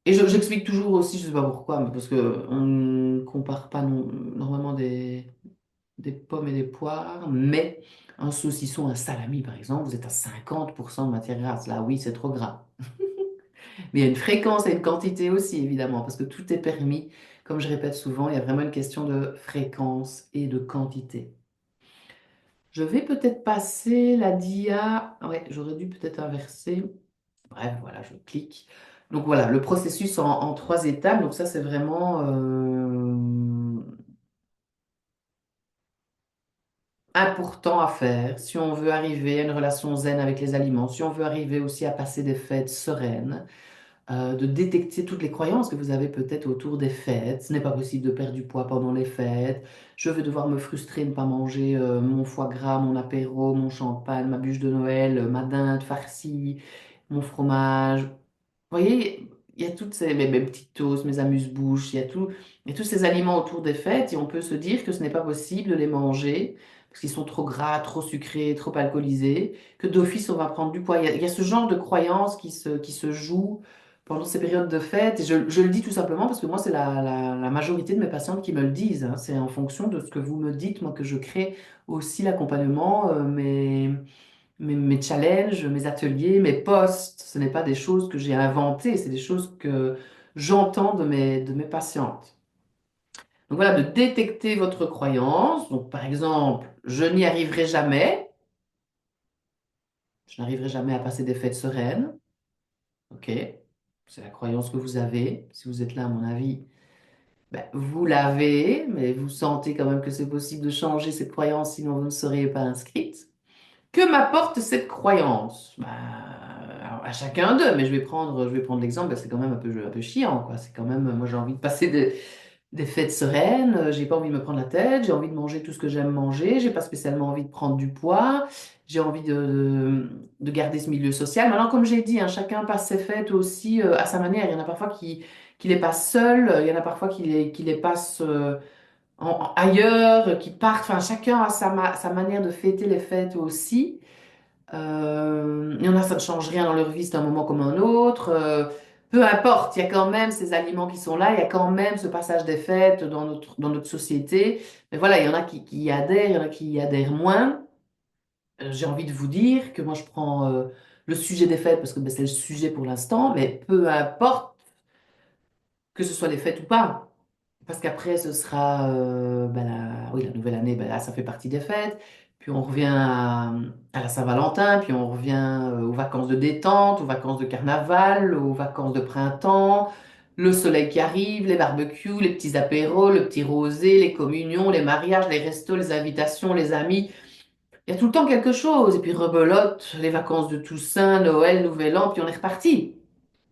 Speaker 1: et j'explique toujours aussi, je sais pas pourquoi, mais parce que on ne compare pas normalement des pommes et des poires, mais un saucisson, un salami par exemple, vous êtes à 50% de matière grasse. Là, oui, c'est trop gras. Mais il y a une fréquence et une quantité aussi, évidemment, parce que tout est permis. Comme je répète souvent, il y a vraiment une question de fréquence et de quantité. Je vais peut-être passer la dia. Ouais, j'aurais dû peut-être inverser. Bref, voilà, je clique. Donc voilà, le processus en 3 étapes. Donc ça, c'est vraiment important à faire si on veut arriver à une relation zen avec les aliments, si on veut arriver aussi à passer des fêtes sereines, de détecter toutes les croyances que vous avez peut-être autour des fêtes. Ce n'est pas possible de perdre du poids pendant les fêtes. Je vais devoir me frustrer de ne pas manger mon foie gras, mon apéro, mon champagne, ma bûche de Noël, ma dinde farcie, mon fromage. Vous voyez, il y a toutes mes petites toasts, mes amuse-bouches, il y a tous ces aliments autour des fêtes et on peut se dire que ce n'est pas possible de les manger parce qu'ils sont trop gras, trop sucrés, trop alcoolisés, que d'office on va prendre du poids. Il y a ce genre de croyances qui se jouent pendant ces périodes de fête. Et je le dis tout simplement parce que moi, c'est la majorité de mes patientes qui me le disent, hein. C'est en fonction de ce que vous me dites, moi, que je crée aussi l'accompagnement, mes challenges, mes ateliers, mes posts. Ce n'est pas des choses que j'ai inventées, c'est des choses que j'entends de mes patientes. Donc voilà, de détecter votre croyance. Donc par exemple, je n'y arriverai jamais. Je n'arriverai jamais à passer des fêtes sereines. OK. C'est la croyance que vous avez. Si vous êtes là, à mon avis, ben, vous l'avez, mais vous sentez quand même que c'est possible de changer cette croyance, sinon vous ne seriez pas inscrite. Que m'apporte cette croyance? Bah, alors, à chacun d'eux, mais je vais prendre l'exemple, parce que c'est quand même un peu chiant, quoi. C'est quand même, moi j'ai envie de passer des fêtes sereines, j'ai pas envie de me prendre la tête, j'ai envie de manger tout ce que j'aime manger, j'ai pas spécialement envie de prendre du poids, j'ai envie de garder ce milieu social. Maintenant, comme j'ai dit, hein, chacun passe ses fêtes aussi à sa manière. Il y en a parfois qui les passent seuls, il y en a parfois qui les passent ailleurs, qui partent. Enfin, chacun a sa manière de fêter les fêtes aussi. Il y en a, ça ne change rien dans leur vie, c'est un moment comme un autre. Peu importe, il y a quand même ces aliments qui sont là, il y a quand même ce passage des fêtes dans notre société. Mais voilà, il y en a qui y adhèrent, il y en a qui y adhèrent moins. J'ai envie de vous dire que moi, je prends le sujet des fêtes parce que ben, c'est le sujet pour l'instant, mais peu importe que ce soit les fêtes ou pas. Parce qu'après, ce sera ben, oui, la nouvelle année, ben là, ça fait partie des fêtes. Puis on revient à la Saint-Valentin, puis on revient aux vacances de détente, aux vacances de carnaval, aux vacances de printemps, le soleil qui arrive, les barbecues, les petits apéros, le petit rosé, les communions, les mariages, les restos, les invitations, les amis. Il y a tout le temps quelque chose. Et puis rebelote, les vacances de Toussaint, Noël, Nouvel An, puis on est reparti.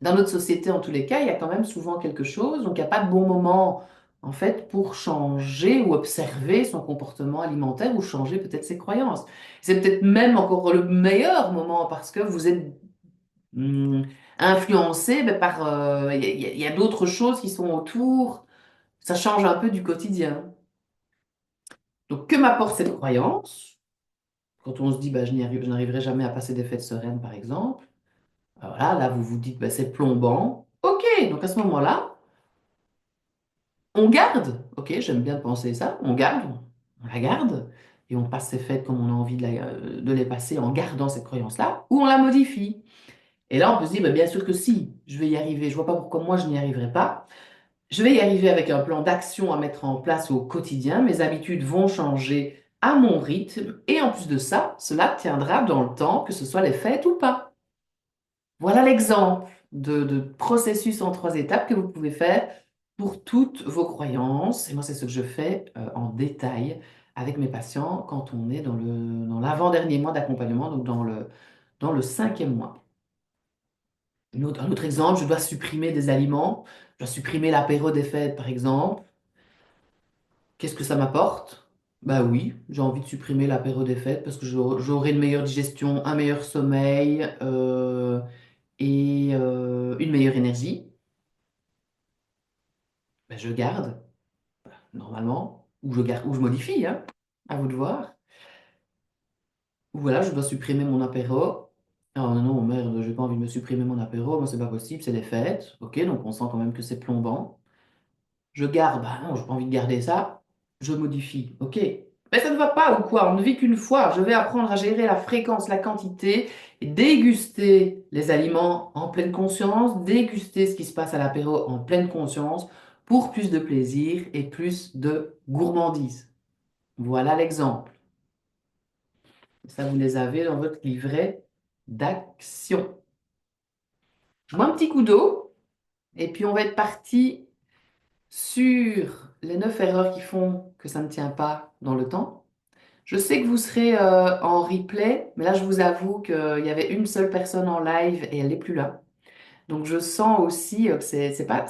Speaker 1: Dans notre société, en tous les cas, il y a quand même souvent quelque chose. Donc, il n'y a pas de bon moment, en fait, pour changer ou observer son comportement alimentaire ou changer peut-être ses croyances. C'est peut-être même encore le meilleur moment parce que vous êtes influencé ben, par... il y a d'autres choses qui sont autour. Ça change un peu du quotidien. Donc, que m'apporte cette croyance? Quand on se dit, bah, je n'arriverai jamais à passer des fêtes sereines, par exemple. Voilà, là, vous vous dites, bah, c'est plombant. Ok, donc à ce moment-là, on garde. Ok, j'aime bien penser ça. On la garde, et on passe ces fêtes comme on a envie de les passer en gardant cette croyance-là, ou on la modifie. Et là, on peut se dire, bah, bien sûr que si, je vais y arriver. Je vois pas pourquoi moi je n'y arriverai pas. Je vais y arriver avec un plan d'action à mettre en place au quotidien. Mes habitudes vont changer à mon rythme. Et en plus de ça, cela tiendra dans le temps, que ce soit les fêtes ou pas. Voilà l'exemple de processus en trois étapes que vous pouvez faire pour toutes vos croyances. Et moi, c'est ce que je fais en détail avec mes patients quand on est dans l'avant-dernier mois d'accompagnement, donc dans le cinquième mois. Un autre exemple, je dois supprimer des aliments. Je dois supprimer l'apéro des fêtes, par exemple. Qu'est-ce que ça m'apporte? Bah oui, j'ai envie de supprimer l'apéro des fêtes parce que j'aurai une meilleure digestion, un meilleur sommeil et une meilleure énergie. Ben, je garde, normalement, ou je garde, ou je modifie, hein, à vous de voir. Ou voilà, je dois supprimer mon apéro. Oh non, merde, j'ai pas envie de me supprimer mon apéro, moi c'est pas possible, c'est les fêtes. Ok, donc on sent quand même que c'est plombant. Je garde, bah non, j'ai pas envie de garder ça. Je modifie, ok. Mais ça ne va pas ou quoi? On ne vit qu'une fois. Je vais apprendre à gérer la fréquence, la quantité, et déguster les aliments en pleine conscience, déguster ce qui se passe à l'apéro en pleine conscience pour plus de plaisir et plus de gourmandise. Voilà l'exemple. Ça, vous les avez dans votre livret d'action. Je bois un petit coup d'eau et puis on va être parti sur les 9 erreurs qui font que ça ne tient pas dans le temps. Je sais que vous serez en replay, mais là, je vous avoue qu'il y avait une seule personne en live et elle n'est plus là. Donc, je sens aussi que c'est pas,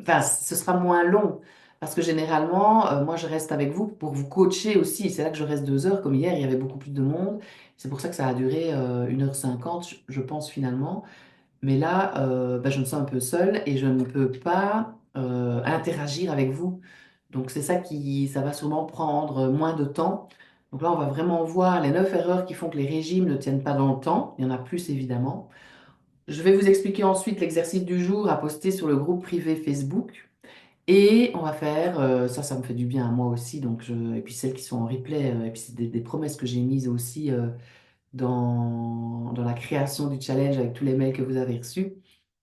Speaker 1: enfin, ce sera moins long. Parce que généralement, moi, je reste avec vous pour vous coacher aussi. C'est là que je reste 2 heures. Comme hier, il y avait beaucoup plus de monde. C'est pour ça que ça a duré 1h50, je pense, finalement. Mais là, bah, je me sens un peu seule et je ne peux pas interagir avec vous. Donc c'est ça ça va sûrement prendre moins de temps. Donc là, on va vraiment voir les 9 erreurs qui font que les régimes ne tiennent pas dans le temps. Il y en a plus évidemment. Je vais vous expliquer ensuite l'exercice du jour à poster sur le groupe privé Facebook. Et on va faire, ça me fait du bien à moi aussi. Et puis celles qui sont en replay, et puis c'est des promesses que j'ai mises aussi dans la création du challenge avec tous les mails que vous avez reçus.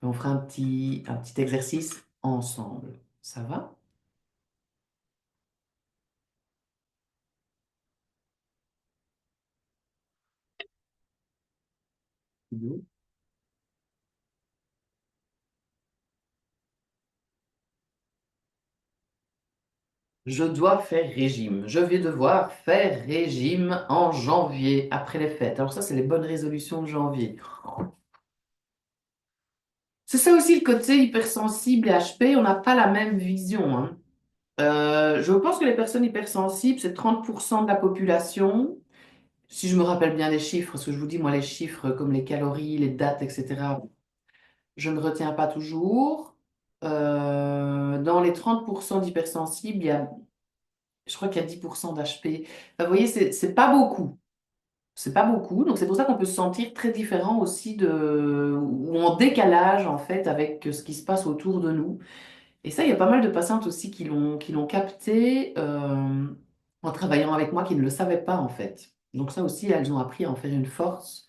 Speaker 1: On fera un petit exercice ensemble. Ça va? Oui. Je dois faire régime. Je vais devoir faire régime en janvier, après les fêtes. Alors ça, c'est les bonnes résolutions de janvier. C'est ça aussi le côté hypersensible et HP, on n'a pas la même vision, hein. Je pense que les personnes hypersensibles, c'est 30% de la population. Si je me rappelle bien les chiffres, parce que je vous dis, moi, les chiffres comme les calories, les dates, etc., je ne retiens pas toujours. Dans les 30% d'hypersensibles, je crois qu'il y a 10% d'HP. Enfin, vous voyez, c'est pas beaucoup. C'est pas beaucoup. Donc, c'est pour ça qu'on peut se sentir très différent aussi ou en décalage, en fait, avec ce qui se passe autour de nous. Et ça, il y a pas mal de patientes aussi qui l'ont capté en travaillant avec moi, qui ne le savaient pas, en fait. Donc, ça aussi, elles ont appris à en faire une force.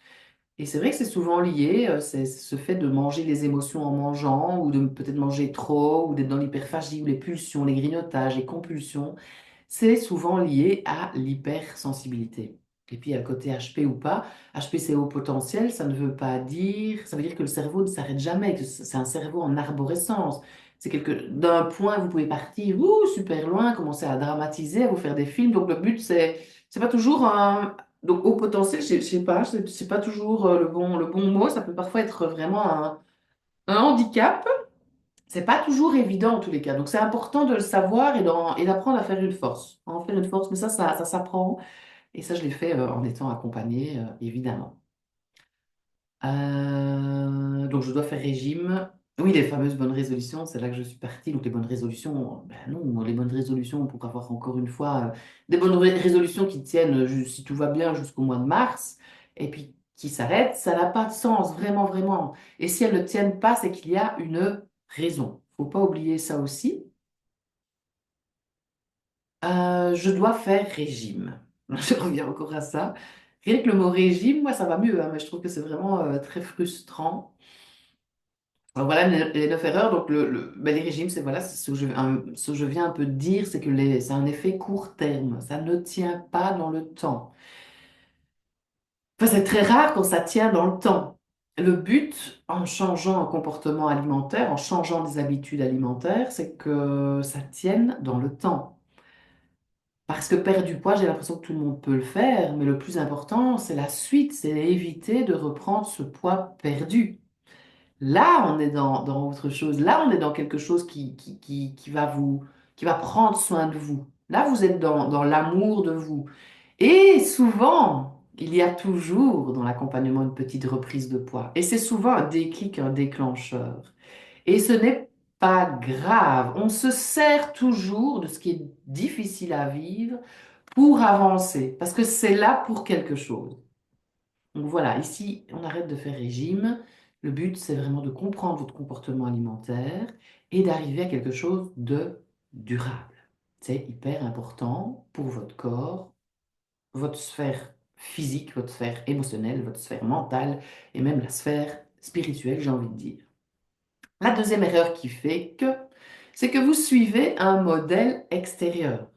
Speaker 1: Et c'est vrai que c'est souvent lié, c'est ce fait de manger les émotions en mangeant, ou de peut-être manger trop, ou d'être dans l'hyperphagie, ou les pulsions, les grignotages, les compulsions. C'est souvent lié à l'hypersensibilité. Et puis, il y a le côté HP ou pas. HP, c'est haut potentiel, ça ne veut pas dire, ça veut dire que le cerveau ne s'arrête jamais, que c'est un cerveau en arborescence. C'est d'un point, vous pouvez partir, super loin, commencer à dramatiser, à vous faire des films. Donc, le but, c'est pas toujours donc, haut potentiel, je sais pas, c'est pas toujours le bon mot. Ça peut parfois être vraiment un handicap. C'est pas toujours évident en tous les cas. Donc, c'est important de le savoir et d'apprendre à faire une force. À en faire une force, mais ça s'apprend. Et ça, je l'ai fait en étant accompagnée, évidemment. Donc, je dois faire régime. Oui, les fameuses bonnes résolutions, c'est là que je suis partie. Donc, les bonnes résolutions, ben non, les bonnes résolutions pour avoir encore une fois des bonnes résolutions qui tiennent, si tout va bien, jusqu'au mois de mars, et puis qui s'arrêtent, ça n'a pas de sens, vraiment, vraiment. Et si elles ne tiennent pas, c'est qu'il y a une raison. Faut pas oublier ça aussi. Je dois faire régime. Je reviens encore à ça. Rien que le mot régime, moi, ça va mieux, hein, mais je trouve que c'est vraiment très frustrant. Alors voilà les 9 erreurs. Donc, ben, les régimes, c'est voilà, c'est ce que je viens un peu de dire, c'est que c'est un effet court terme. Ça ne tient pas dans le temps. Enfin, c'est très rare quand ça tient dans le temps. Le but, en changeant un comportement alimentaire, en changeant des habitudes alimentaires, c'est que ça tienne dans le temps. Parce que perdre du poids, j'ai l'impression que tout le monde peut le faire, mais le plus important, c'est la suite, c'est éviter de reprendre ce poids perdu. Là, on est dans autre chose. Là, on est dans quelque chose qui va prendre soin de vous. Là, vous êtes dans l'amour de vous. Et souvent, il y a toujours dans l'accompagnement une petite reprise de poids. Et c'est souvent un déclic, un déclencheur. Et ce n'est pas grave. On se sert toujours de ce qui est difficile à vivre pour avancer. Parce que c'est là pour quelque chose. Donc voilà, ici, on arrête de faire régime. Le but, c'est vraiment de comprendre votre comportement alimentaire et d'arriver à quelque chose de durable. C'est hyper important pour votre corps, votre sphère physique, votre sphère émotionnelle, votre sphère mentale et même la sphère spirituelle, j'ai envie de dire. La deuxième erreur qui fait que, c'est que vous suivez un modèle extérieur.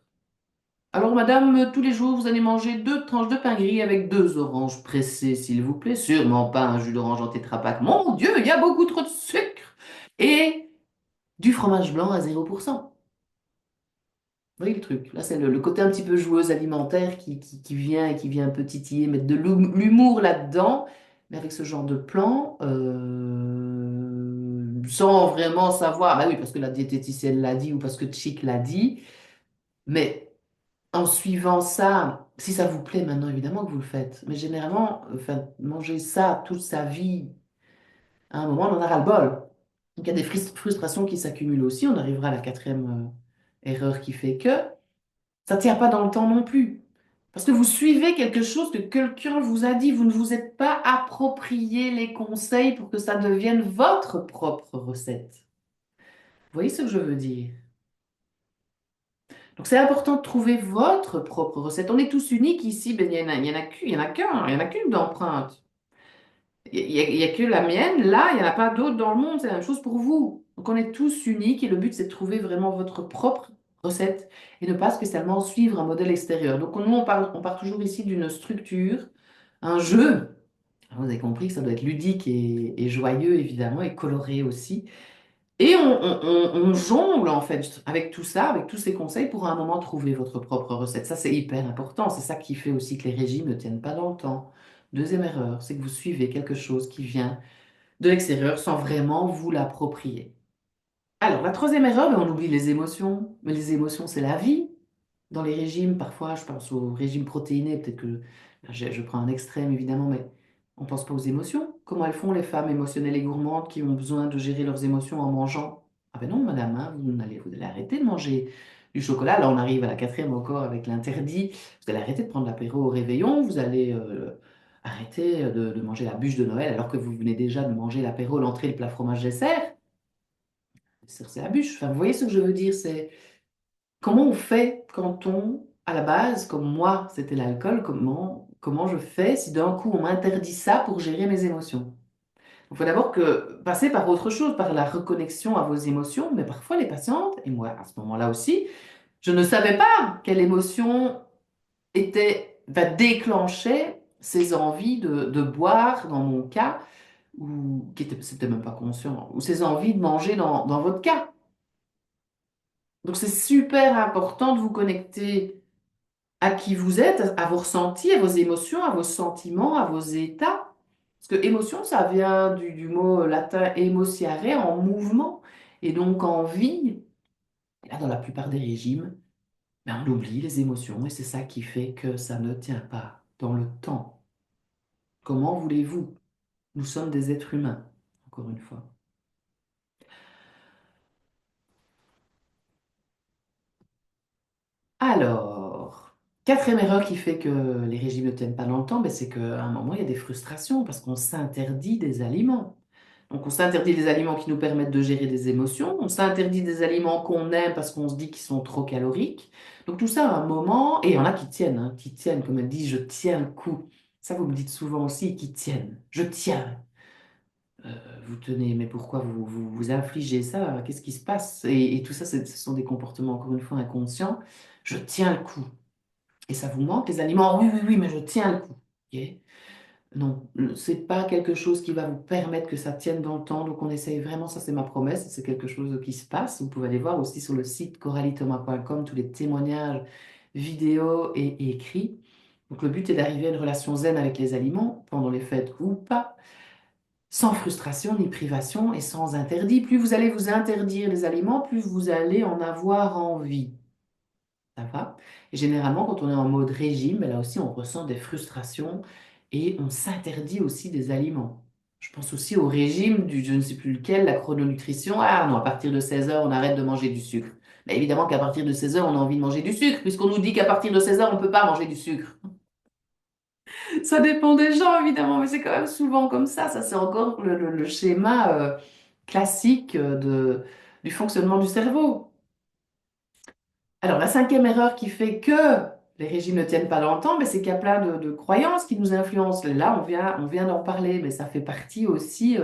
Speaker 1: Alors, madame, tous les jours, vous allez manger 2 tranches de pain gris avec 2 oranges pressées, s'il vous plaît. Sûrement pas un jus d'orange en Tetra Pak. Mon Dieu, il y a beaucoup trop de sucre. Et du fromage blanc à 0%. Vous voyez le truc? Là, c'est le côté un petit peu joueuse alimentaire qui vient et qui vient un peu titiller, mettre de l'humour là-dedans. Mais avec ce genre de plan, sans vraiment savoir, bah oui, parce que la diététicienne l'a dit ou parce que Chic l'a dit, mais en suivant ça, si ça vous plaît maintenant, évidemment que vous le faites. Mais généralement, enfin, manger ça toute sa vie, à un moment, on en a ras-le-bol. Donc il y a des frustrations qui s'accumulent aussi. On arrivera à la quatrième erreur qui fait que ça ne tient pas dans le temps non plus. Parce que vous suivez quelque chose que quelqu'un vous a dit. Vous ne vous êtes pas approprié les conseils pour que ça devienne votre propre recette. Vous voyez ce que je veux dire? Donc c'est important de trouver votre propre recette. On est tous uniques ici, ben, il y en a qu'une, il y en a qu'une d'empreinte. Il y a que la mienne, là, il n'y en a pas d'autres dans le monde, c'est la même chose pour vous. Donc on est tous uniques et le but c'est de trouver vraiment votre propre recette et ne pas spécialement suivre un modèle extérieur. Donc nous on part toujours ici d'une structure, un jeu. Alors, vous avez compris que ça doit être ludique et joyeux évidemment et coloré aussi. Et on jongle en fait avec tout ça, avec tous ces conseils pour à un moment trouver votre propre recette. Ça, c'est hyper important. C'est ça qui fait aussi que les régimes ne tiennent pas dans le temps. Deuxième erreur, c'est que vous suivez quelque chose qui vient de l'extérieur sans vraiment vous l'approprier. Alors, la troisième erreur, ben, on oublie les émotions. Mais les émotions, c'est la vie. Dans les régimes, parfois, je pense au régime protéiné, peut-être que là, je prends un extrême évidemment, mais on pense pas aux émotions. Comment elles font les femmes émotionnelles et gourmandes qui ont besoin de gérer leurs émotions en mangeant? Ah ben non, madame, hein, vous allez arrêter de manger du chocolat. Là, on arrive à la quatrième encore avec l'interdit. Vous allez arrêter de prendre l'apéro au réveillon. Vous allez arrêter de manger la bûche de Noël alors que vous venez déjà de manger l'apéro, l'entrée, le plat fromage dessert. C'est la bûche. Enfin, vous voyez ce que je veux dire? C'est comment on fait quand on, à la base, comme moi, c'était l'alcool, comment je fais si d'un coup on m'interdit ça pour gérer mes émotions? Il faut d'abord passer par autre chose, par la reconnexion à vos émotions, mais parfois les patientes, et moi à ce moment-là aussi, je ne savais pas quelle émotion va déclencher ces envies de boire, dans mon cas, ou qui était, c'était même pas conscient, ou ces envies de manger dans votre cas. Donc c'est super important de vous connecter à qui vous êtes, à vos ressentis, à vos émotions, à vos sentiments, à vos états. Parce que émotion, ça vient du mot latin emociare, en mouvement, et donc en vie. Et là, dans la plupart des régimes, ben, on oublie les émotions, et c'est ça qui fait que ça ne tient pas dans le temps. Comment voulez-vous? Nous sommes des êtres humains, encore une fois. Alors, quatrième erreur qui fait que les régimes ne tiennent pas dans le temps, ben, c'est qu'à un moment, il y a des frustrations parce qu'on s'interdit des aliments. Donc, on s'interdit des aliments qui nous permettent de gérer des émotions. On s'interdit des aliments qu'on aime parce qu'on se dit qu'ils sont trop caloriques. Donc, tout ça à un moment, et il y en a qui tiennent, comme elle dit, je tiens le coup. Ça, vous me dites souvent aussi, qui tiennent. Je tiens. Vous tenez, mais pourquoi vous infligez ça? Qu'est-ce qui se passe? Et tout ça, ce sont des comportements, encore une fois, inconscients. Je tiens le coup. Et ça vous manque, les aliments? Oui, oui, oui, mais je tiens le coup. Ok. Non, c'est pas quelque chose qui va vous permettre que ça tienne dans le temps. Donc, on essaye vraiment, ça c'est ma promesse, c'est quelque chose qui se passe. Vous pouvez aller voir aussi sur le site coralithomas.com tous les témoignages, vidéos et écrits. Donc, le but est d'arriver à une relation zen avec les aliments, pendant les fêtes ou pas, sans frustration ni privation et sans interdit. Plus vous allez vous interdire les aliments, plus vous allez en avoir envie. Ça va? Et généralement, quand on est en mode régime, ben là aussi, on ressent des frustrations et on s'interdit aussi des aliments. Je pense aussi au régime du je ne sais plus lequel, la chrononutrition. Ah non, à partir de 16 heures, on arrête de manger du sucre. Mais évidemment qu'à partir de 16 heures, on a envie de manger du sucre, puisqu'on nous dit qu'à partir de 16 heures, on ne peut pas manger du sucre. Ça dépend des gens, évidemment, mais c'est quand même souvent comme ça. Ça, c'est encore le schéma classique du fonctionnement du cerveau. Alors, la cinquième erreur qui fait que les régimes ne tiennent pas longtemps, mais c'est qu'il y a plein de croyances qui nous influencent. Là, on vient d'en parler, mais ça fait partie aussi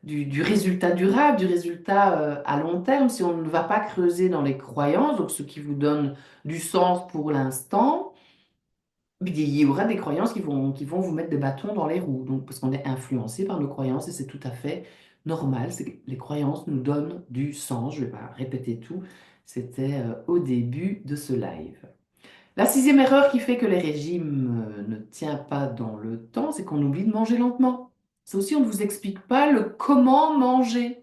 Speaker 1: du résultat durable, du résultat à long terme. Si on ne va pas creuser dans les croyances, donc ce qui vous donne du sens pour l'instant, il y aura des croyances qui vont vous mettre des bâtons dans les roues. Donc, parce qu'on est influencé par nos croyances et c'est tout à fait normal. C'est que les croyances nous donnent du sens. Je ne vais pas répéter tout. C'était au début de ce live. La sixième erreur qui fait que les régimes ne tiennent pas dans le temps, c'est qu'on oublie de manger lentement. Ça aussi, on ne vous explique pas le comment manger.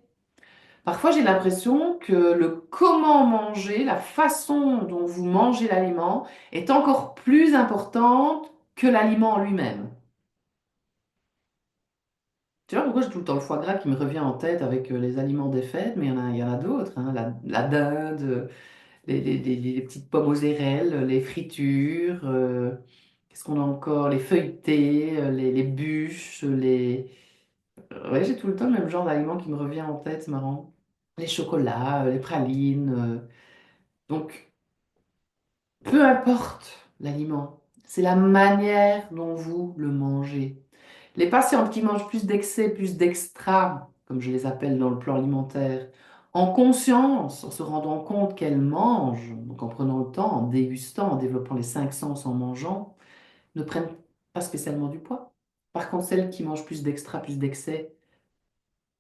Speaker 1: Parfois, j'ai l'impression que le comment manger, la façon dont vous mangez l'aliment, est encore plus importante que l'aliment en lui-même. Tu vois pourquoi j'ai tout le temps le foie gras qui me revient en tête avec les aliments des fêtes, mais il y en a d'autres, hein, la dinde, les petites pommes aux érelles, les fritures, qu'est-ce qu'on a encore? Les feuilletés, les bûches, Ouais, j'ai tout le temps le même genre d'aliment qui me revient en tête, c'est marrant. Les chocolats, les pralines. Donc, peu importe l'aliment, c'est la manière dont vous le mangez. Les patientes qui mangent plus d'excès, plus d'extra, comme je les appelle dans le plan alimentaire, en conscience, en se rendant compte qu'elles mangent, donc en prenant le temps, en dégustant, en développant les cinq sens en mangeant, ne prennent pas spécialement du poids. Par contre, celles qui mangent plus d'extra, plus d'excès,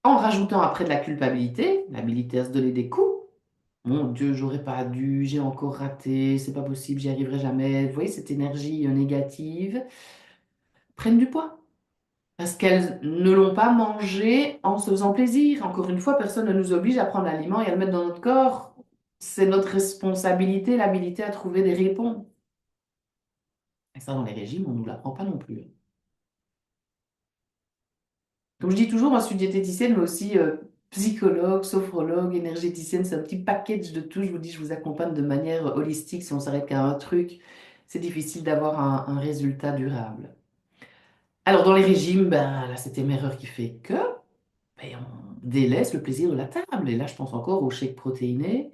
Speaker 1: en rajoutant après de la culpabilité, l'habilité à se donner des coups, mon Dieu, j'aurais pas dû, j'ai encore raté, c'est pas possible, j'y arriverai jamais. Vous voyez, cette énergie négative, prennent du poids. Parce qu'elles ne l'ont pas mangé en se faisant plaisir. Encore une fois, personne ne nous oblige à prendre l'aliment et à le mettre dans notre corps. C'est notre responsabilité, l'habilité à trouver des réponses. Et ça, dans les régimes, on ne nous l'apprend pas non plus. Comme je dis toujours, moi, je suis diététicienne, mais aussi psychologue, sophrologue, énergéticienne. C'est un petit package de tout. Je vous dis, je vous accompagne de manière holistique. Si on s'arrête qu'à un truc, c'est difficile d'avoir un résultat durable. Alors, dans les régimes, ben, là, c'était une erreur qui fait que ben, on délaisse le plaisir de la table. Et là, je pense encore au shake protéiné.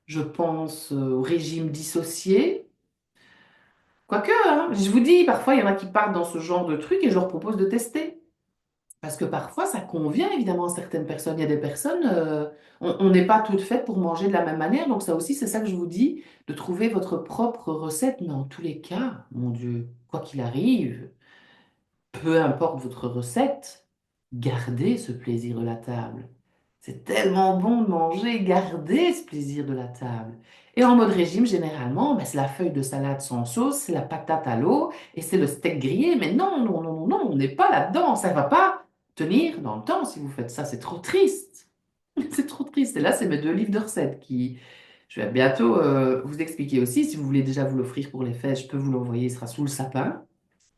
Speaker 1: Je pense au régime dissocié. Quoique, hein, je vous dis, parfois, il y en a qui partent dans ce genre de truc et je leur propose de tester. Parce que parfois, ça convient évidemment à certaines personnes. Il y a des personnes, on n'est pas toutes faites pour manger de la même manière. Donc ça aussi, c'est ça que je vous dis, de trouver votre propre recette. Mais en tous les cas, mon Dieu, quoi qu'il arrive, peu importe votre recette, gardez ce plaisir de la table. C'est tellement bon de manger, gardez ce plaisir de la table. Et en mode régime, généralement, ben, c'est la feuille de salade sans sauce, c'est la patate à l'eau et c'est le steak grillé. Mais non, non, non, non, non, on n'est pas là-dedans. Ça ne va pas tenir dans le temps si vous faites ça. C'est trop triste. C'est trop triste. Et là, c'est mes deux livres de recettes qui... Je vais bientôt vous expliquer aussi. Si vous voulez déjà vous l'offrir pour les fêtes, je peux vous l'envoyer. Il sera sous le sapin.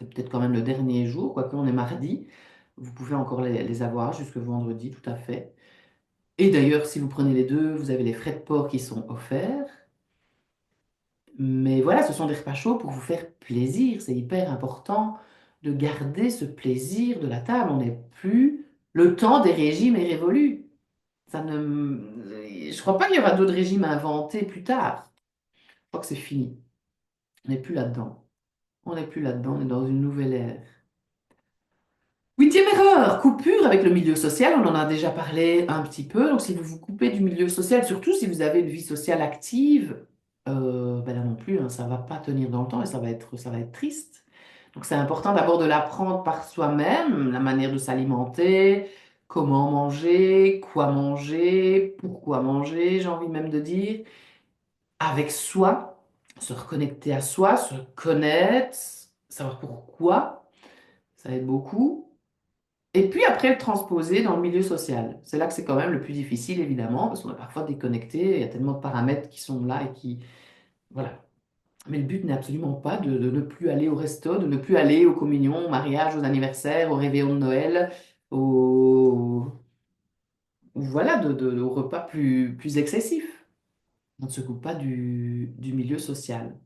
Speaker 1: C'est peut-être quand même le dernier jour, quoique on est mardi. Vous pouvez encore les avoir jusque vendredi, tout à fait. Et d'ailleurs, si vous prenez les deux, vous avez les frais de port qui sont offerts. Mais voilà, ce sont des repas chauds pour vous faire plaisir. C'est hyper important de garder ce plaisir de la table. On n'est plus Le temps des régimes est révolu. Ça ne... Je crois pas qu'il y aura d'autres régimes inventés plus tard. Je crois que c'est fini. On n'est plus là-dedans. On n'est plus là-dedans, on est dans une nouvelle ère. Huitième erreur, coupure avec le milieu social. On en a déjà parlé un petit peu. Donc, si vous vous coupez du milieu social, surtout si vous avez une vie sociale active, ben là non plus, hein, ça va pas tenir dans le temps et ça va être triste. Donc, c'est important d'abord de l'apprendre par soi-même, la manière de s'alimenter, comment manger, pourquoi manger, j'ai envie même de dire, avec soi, se reconnecter à soi, se connaître, savoir pourquoi, ça aide beaucoup. Et puis après, le transposer dans le milieu social. C'est là que c'est quand même le plus difficile, évidemment, parce qu'on est parfois déconnecté, il y a tellement de paramètres qui sont là et qui... Voilà. Mais le but n'est absolument pas de ne plus aller au resto, de ne plus aller aux communions, aux mariages, aux anniversaires, aux réveillons de Noël, aux... Voilà, aux repas plus excessifs. On ne se coupe pas du milieu social.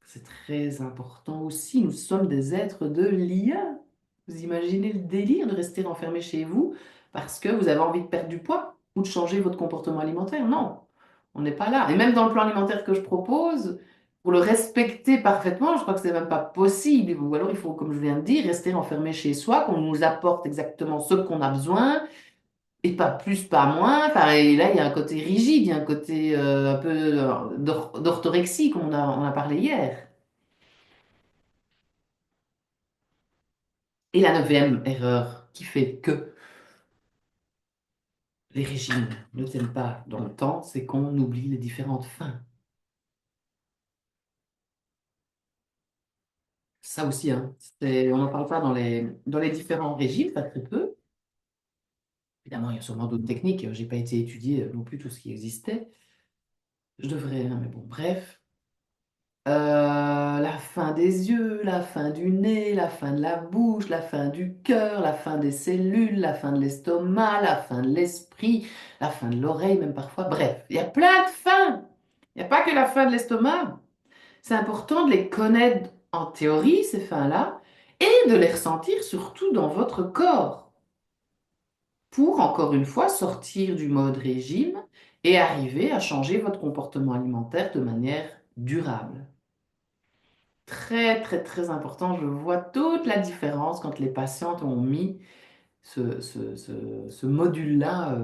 Speaker 1: C'est très important aussi. Nous sommes des êtres de lien. Vous imaginez le délire de rester enfermé chez vous parce que vous avez envie de perdre du poids ou de changer votre comportement alimentaire? Non, on n'est pas là. Et même dans le plan alimentaire que je propose, pour le respecter parfaitement, je crois que c'est même pas possible. Ou alors il faut, comme je viens de dire, rester enfermé chez soi, qu'on nous apporte exactement ce qu'on a besoin et pas plus, pas moins. Enfin, et là, il y a un côté rigide, il y a un côté un peu d'orthorexie, comme on a parlé hier. Et la neuvième erreur qui fait que les régimes ne tiennent pas dans le temps, c'est qu'on oublie les différentes fins. Ça aussi, hein, on n'en parle pas dans les différents régimes, pas très peu. Évidemment, il y a sûrement d'autres techniques. J'ai pas été étudier non plus tout ce qui existait. Je devrais, hein, mais bon, bref. La fin des yeux, la fin du nez, la fin de la bouche, la fin du cœur, la fin des cellules, la fin de l'estomac, la fin de l'esprit, la fin de l'oreille, même parfois. Bref, il y a plein de fins. Il n'y a pas que la fin de l'estomac. C'est important de les connaître en théorie, ces fins-là, et de les ressentir surtout dans votre corps pour, encore une fois, sortir du mode régime et arriver à changer votre comportement alimentaire de manière durable. Très, très, très important. Je vois toute la différence quand les patientes ont mis ce module-là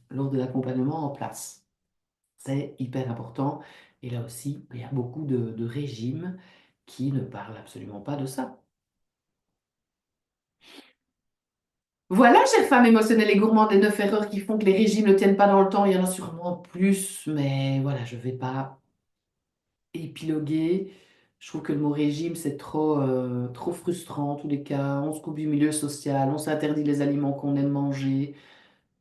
Speaker 1: lors de l'accompagnement en place. C'est hyper important. Et là aussi, il y a beaucoup de régimes qui ne parlent absolument pas de ça. Voilà, chères femmes émotionnelles et gourmandes, les 9 erreurs qui font que les régimes ne tiennent pas dans le temps. Il y en a sûrement plus, mais voilà, je ne vais pas épiloguer. Je trouve que le mot régime, c'est trop frustrant en tous les cas. On se coupe du milieu social, on s'interdit les aliments qu'on aime manger.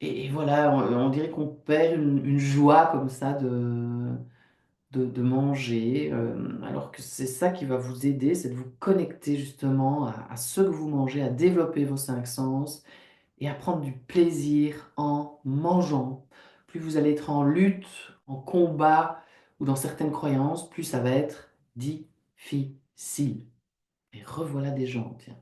Speaker 1: Et voilà, on dirait qu'on perd une joie comme ça de manger, alors que c'est ça qui va vous aider, c'est de vous connecter justement à ce que vous mangez, à développer vos cinq sens et à prendre du plaisir en mangeant. Plus vous allez être en lutte, en combat ou dans certaines croyances, plus ça va être difficile. Et revoilà des gens, tiens.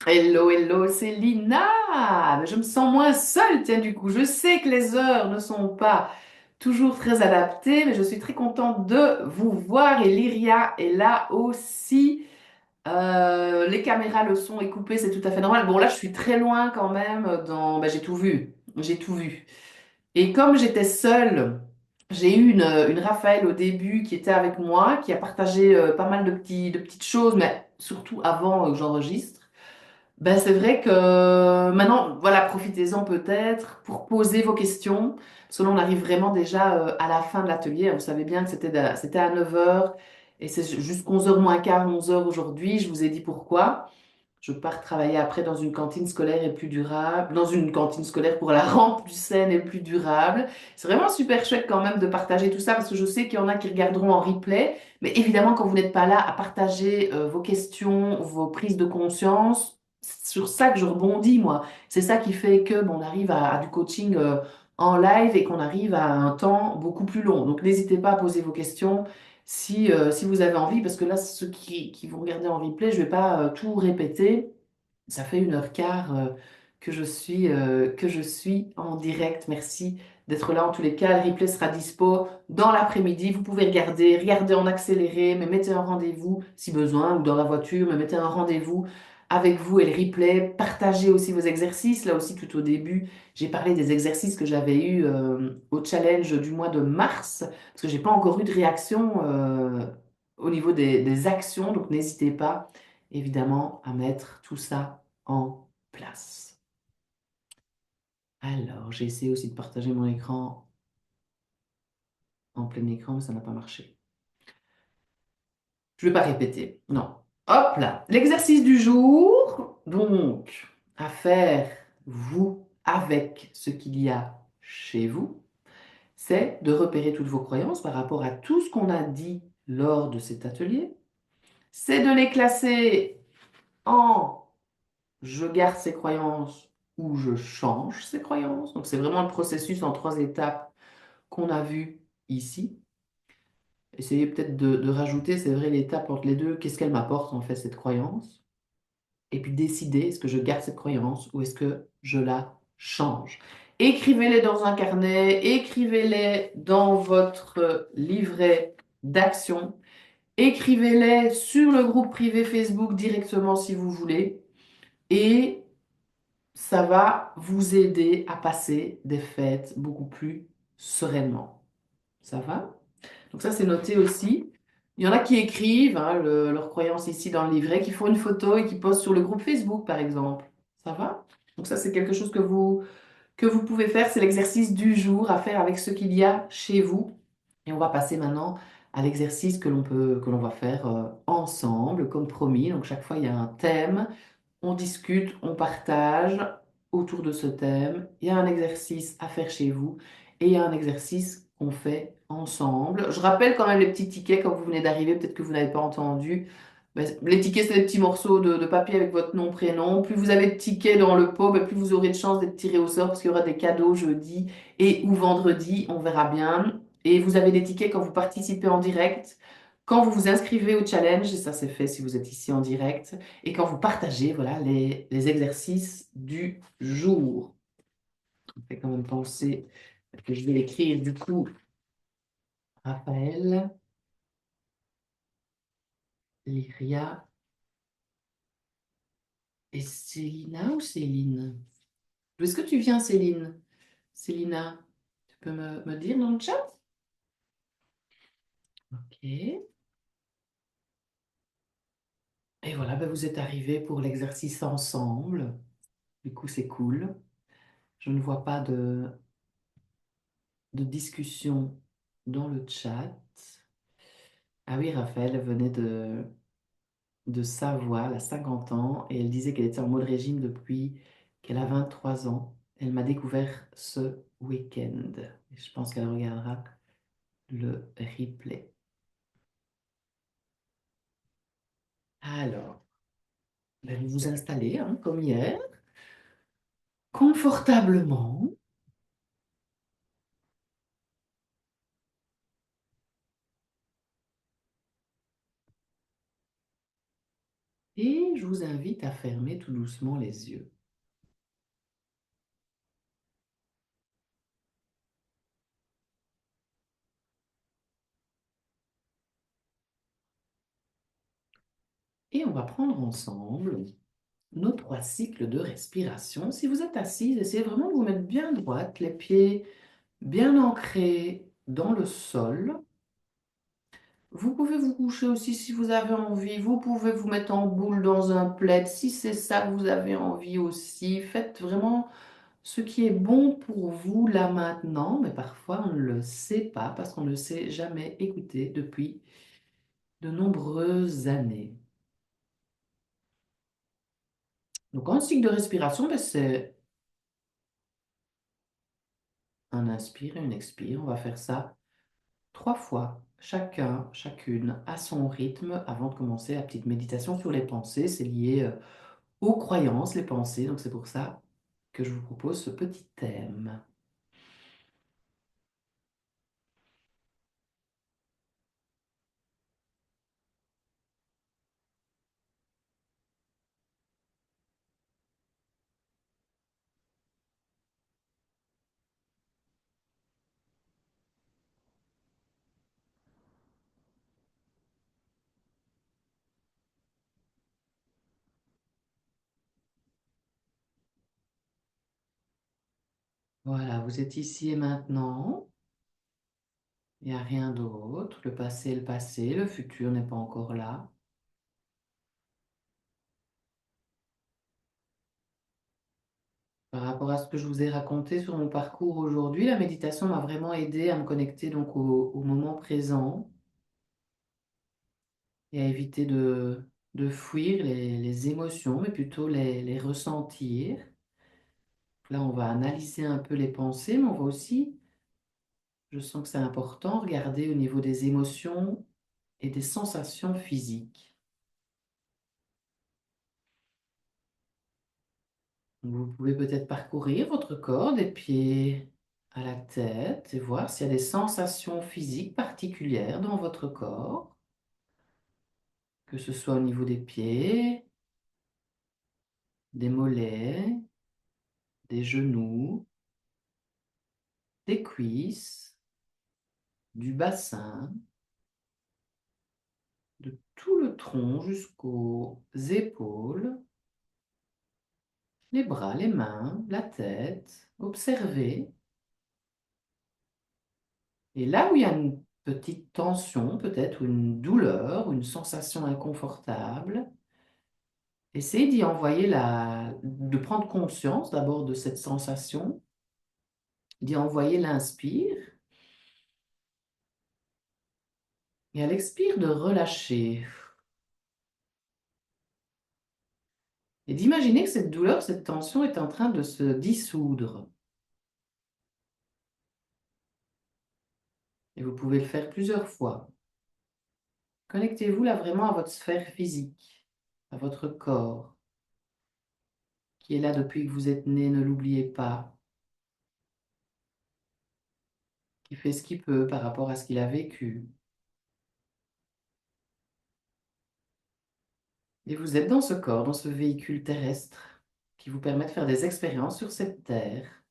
Speaker 1: Hello, hello, c'est Lina. Mais je me sens moins seule, tiens, du coup. Je sais que les heures ne sont pas toujours très adaptées, mais je suis très contente de vous voir. Et Lyria est là aussi. Les caméras, le son est coupé, c'est tout à fait normal. Bon, là, je suis très loin quand même dans... Ben, j'ai tout vu. J'ai tout vu. Et comme j'étais seule, j'ai eu une Raphaël au début qui était avec moi, qui a partagé pas mal de petites choses, mais surtout avant que j'enregistre. Ben, c'est vrai que maintenant, voilà, profitez-en peut-être pour poser vos questions. Parce que là, on arrive vraiment déjà à la fin de l'atelier. Vous savez bien que c'était à 9 heures et c'est jusqu'à 11 h moins quart, 11 heures aujourd'hui. Je vous ai dit pourquoi. Je pars travailler après dans une cantine scolaire et plus durable, dans une cantine scolaire pour la rendre plus saine et plus durable. C'est vraiment super chouette quand même de partager tout ça parce que je sais qu'il y en a qui regarderont en replay. Mais évidemment, quand vous n'êtes pas là à partager vos questions, vos prises de conscience, c'est sur ça que je rebondis, moi. C'est ça qui fait que bon, on arrive à du coaching en live et qu'on arrive à un temps beaucoup plus long. Donc n'hésitez pas à poser vos questions si vous avez envie, parce que là, ceux qui vont regarder en replay, je ne vais pas tout répéter. Ça fait 1h15 que je suis en direct. Merci d'être là en tous les cas. Le replay sera dispo dans l'après-midi. Vous pouvez regarder en accéléré, mais mettez un rendez-vous si besoin, ou dans la voiture, mais mettez un rendez-vous avec vous et le replay. Partagez aussi vos exercices. Là aussi, tout au début, j'ai parlé des exercices que j'avais eus au challenge du mois de mars, parce que j'ai pas encore eu de réaction au niveau des actions. Donc n'hésitez pas, évidemment, à mettre tout ça en place. Alors, j'ai essayé aussi de partager mon écran en plein écran, mais ça n'a pas marché. Je ne vais pas répéter, non. Hop là, l'exercice du jour, donc, à faire, vous, avec ce qu'il y a chez vous, c'est de repérer toutes vos croyances par rapport à tout ce qu'on a dit lors de cet atelier. C'est de les classer en je garde ces croyances ou je change ces croyances. Donc, c'est vraiment le processus en 3 étapes qu'on a vu ici. Essayez peut-être de rajouter, c'est vrai, l'étape entre les deux. Qu'est-ce qu'elle m'apporte en fait, cette croyance? Et puis décider, est-ce que je garde cette croyance ou est-ce que je la change? Écrivez-les dans un carnet, écrivez-les dans votre livret d'action, écrivez-les sur le groupe privé Facebook directement si vous voulez. Et ça va vous aider à passer des fêtes beaucoup plus sereinement. Ça va? Donc ça, c'est noté aussi. Il y en a qui écrivent leurs croyances ici dans le livret, qui font une photo et qui postent sur le groupe Facebook, par exemple. Ça va? Donc ça, c'est quelque chose que vous pouvez faire. C'est l'exercice du jour à faire avec ce qu'il y a chez vous. Et on va passer maintenant à l'exercice que l'on va faire ensemble, comme promis. Donc chaque fois, il y a un thème. On discute, on partage autour de ce thème. Il y a un exercice à faire chez vous et il y a un exercice qu'on fait ensemble. Je rappelle quand même les petits tickets quand vous venez d'arriver, peut-être que vous n'avez pas entendu. Mais les tickets, c'est des petits morceaux de papier avec votre nom, prénom. Plus vous avez de tickets dans le pot, ben plus vous aurez de chances d'être tiré au sort parce qu'il y aura des cadeaux jeudi et ou vendredi, on verra bien. Et vous avez des tickets quand vous participez en direct. Quand vous vous inscrivez au challenge, et ça c'est fait si vous êtes ici en direct, et quand vous partagez, voilà, les exercices du jour. Ça me fait quand même penser que je vais l'écrire du coup, Raphaël, Lyria et Célina ou Céline? D'où est-ce que tu viens, Céline? Célina, tu peux me dire dans le chat? Ok. Et voilà, ben vous êtes arrivés pour l'exercice ensemble. Du coup, c'est cool. Je ne vois pas de discussion dans le chat. Ah oui, Raphaël venait de Savoie, elle a 50 ans, et elle disait qu'elle était en mode régime depuis qu'elle a 23 ans. Elle m'a découvert ce week-end. Et je pense qu'elle regardera le replay. Alors, ben, vous vous installez, hein, comme hier, confortablement, et je vous invite à fermer tout doucement les yeux. Et on va prendre ensemble nos 3 cycles de respiration. Si vous êtes assise, essayez vraiment de vous mettre bien droite, les pieds bien ancrés dans le sol. Vous pouvez vous coucher aussi si vous avez envie. Vous pouvez vous mettre en boule dans un plaid si c'est ça que vous avez envie aussi. Faites vraiment ce qui est bon pour vous là maintenant, mais parfois on ne le sait pas parce qu'on ne s'est jamais écouté depuis de nombreuses années. Donc un cycle de respiration, ben, c'est un inspire et un expire. On va faire ça 3 fois, chacun, chacune, à son rythme, avant de commencer la petite méditation sur les pensées. C'est lié aux croyances, les pensées, donc c'est pour ça que je vous propose ce petit thème. Voilà, vous êtes ici et maintenant. Il n'y a rien d'autre. Le passé est le passé, le futur n'est pas encore là. Par rapport à ce que je vous ai raconté sur mon parcours aujourd'hui, la méditation m'a vraiment aidé à me connecter donc au moment présent et à éviter de fuir les émotions, mais plutôt les ressentir. Là, on va analyser un peu les pensées, mais on va aussi, je sens que c'est important, regarder au niveau des émotions et des sensations physiques. Vous pouvez peut-être parcourir votre corps des pieds à la tête et voir s'il y a des sensations physiques particulières dans votre corps, que ce soit au niveau des pieds, des mollets, des genoux, des cuisses, du bassin, de tout le tronc jusqu'aux épaules, les bras, les mains, la tête. Observez. Et là où il y a une petite tension, peut-être ou une douleur, ou une sensation inconfortable, essayez de prendre conscience d'abord de cette sensation, d'y envoyer l'inspire, et à l'expire de relâcher. Et d'imaginer que cette douleur, cette tension est en train de se dissoudre. Et vous pouvez le faire plusieurs fois. Connectez-vous là vraiment à votre sphère physique, à votre corps, qui est là depuis que vous êtes né, ne l'oubliez pas, qui fait ce qu'il peut par rapport à ce qu'il a vécu. Et vous êtes dans ce corps, dans ce véhicule terrestre, qui vous permet de faire des expériences sur cette terre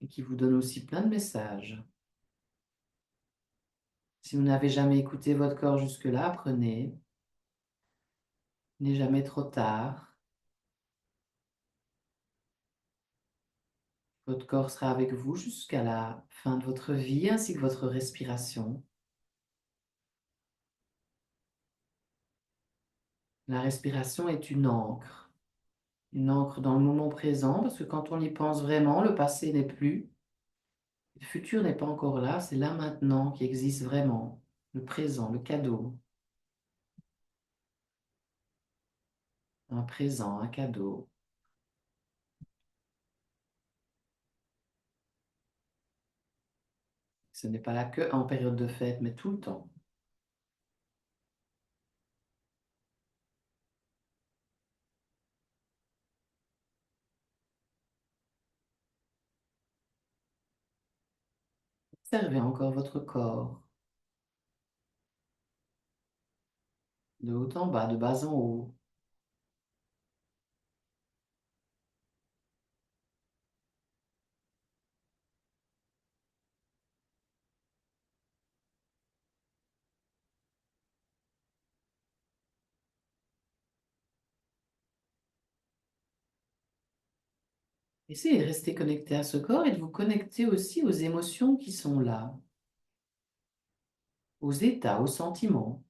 Speaker 1: et qui vous donne aussi plein de messages. Si vous n'avez jamais écouté votre corps jusque-là, apprenez. Il n'est jamais trop tard. Votre corps sera avec vous jusqu'à la fin de votre vie ainsi que votre respiration. La respiration est une encre dans le moment présent parce que quand on y pense vraiment, le passé n'est plus, le futur n'est pas encore là, c'est là maintenant qui existe vraiment, le présent, le cadeau, un présent, un cadeau. Ce n'est pas là que en période de fête, mais tout le temps. Observez encore votre corps, de haut en bas, de bas en haut. Essayez de rester connecté à ce corps et de vous connecter aussi aux émotions qui sont là, aux états, aux sentiments.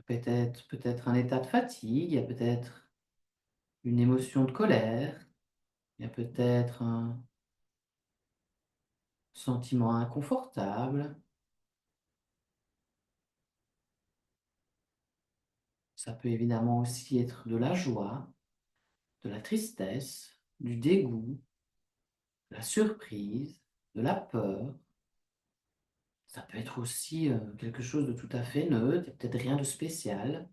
Speaker 1: Peut-être un état de fatigue, il y a peut-être une émotion de colère, il y a peut-être un sentiment inconfortable. Ça peut évidemment aussi être de la joie, de la tristesse, du dégoût, de la surprise, de la peur. Ça peut être aussi quelque chose de tout à fait neutre, et peut-être rien de spécial.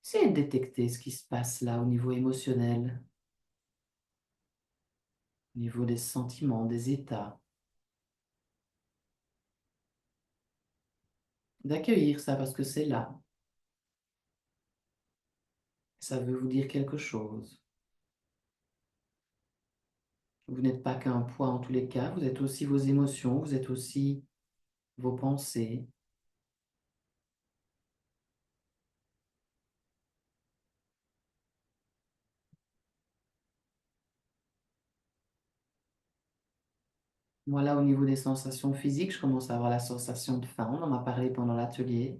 Speaker 1: Essayez de détecter ce qui se passe là au niveau émotionnel, au niveau des sentiments, des états. D'accueillir ça parce que c'est là. Ça veut vous dire quelque chose. Vous n'êtes pas qu'un poids en tous les cas, vous êtes aussi vos émotions, vous êtes aussi vos pensées. Voilà, au niveau des sensations physiques, je commence à avoir la sensation de faim. On en a parlé pendant l'atelier.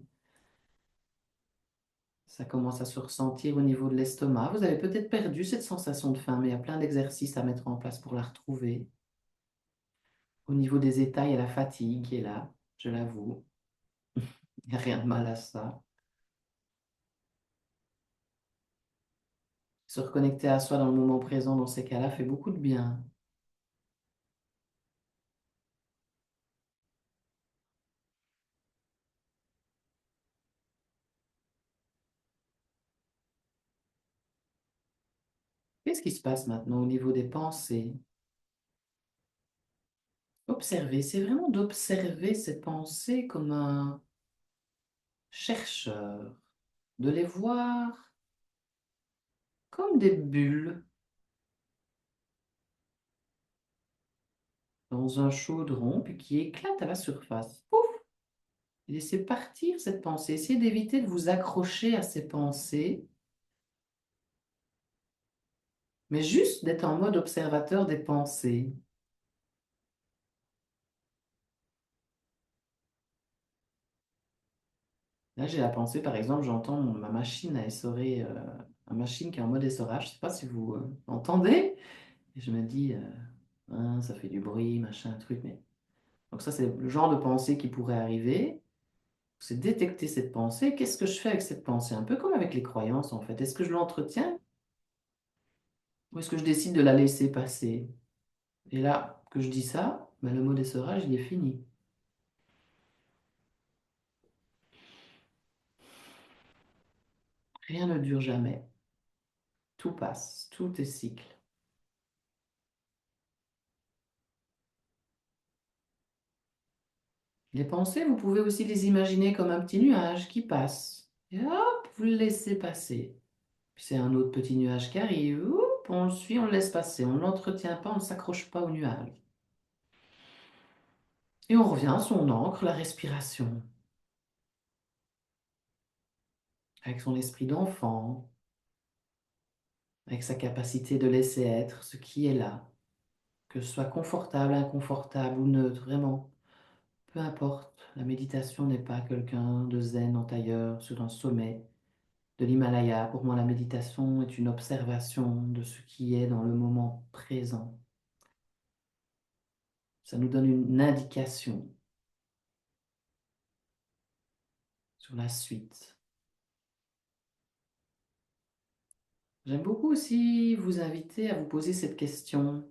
Speaker 1: Ça commence à se ressentir au niveau de l'estomac. Vous avez peut-être perdu cette sensation de faim, mais il y a plein d'exercices à mettre en place pour la retrouver. Au niveau des états, il y a la fatigue qui est là, je l'avoue. Il n'y a rien de mal à ça. Se reconnecter à soi dans le moment présent, dans ces cas-là, fait beaucoup de bien. Qu'est-ce qui se passe maintenant au niveau des pensées? Observer, c'est vraiment d'observer ces pensées comme un chercheur, de les voir comme des bulles dans un chaudron, puis qui éclatent à la surface. Pouf! Et laissez partir cette pensée. Essayez d'éviter de vous accrocher à ces pensées, mais juste d'être en mode observateur des pensées. Là, j'ai la pensée, par exemple, j'entends ma machine à essorer, ma machine qui est en mode essorage. Je ne sais pas si vous entendez. Et je me dis, hein, ça fait du bruit, machin, truc. Mais... Donc ça, c'est le genre de pensée qui pourrait arriver. C'est détecter cette pensée. Qu'est-ce que je fais avec cette pensée? Un peu comme avec les croyances, en fait. Est-ce que je l'entretiens ou est-ce que je décide de la laisser passer? Et là, que je dis ça, ben, le mot essorage, il est fini. Rien ne dure jamais. Tout passe, tout est cycle. Les pensées, vous pouvez aussi les imaginer comme un petit nuage qui passe. Et hop, vous le laissez passer. Puis c'est un autre petit nuage qui arrive. Oup, on le suit, on le laisse passer. On ne l'entretient pas, on ne s'accroche pas au nuage. Et on revient à son encre, la respiration, avec son esprit d'enfant, avec sa capacité de laisser être ce qui est là, que ce soit confortable, inconfortable ou neutre, vraiment. Peu importe, la méditation n'est pas quelqu'un de zen en tailleur sur un sommet de l'Himalaya. Pour moi, la méditation est une observation de ce qui est dans le moment présent. Ça nous donne une indication sur la suite. J'aime beaucoup aussi vous inviter à vous poser cette question.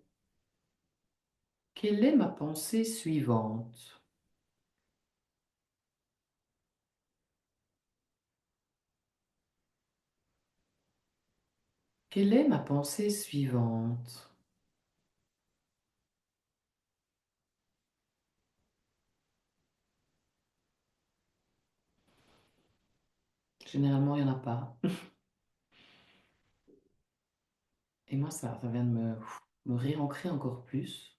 Speaker 1: Quelle est ma pensée suivante? Quelle est ma pensée suivante? Généralement, il n'y en a pas. Et moi, ça vient de me réancrer encore plus.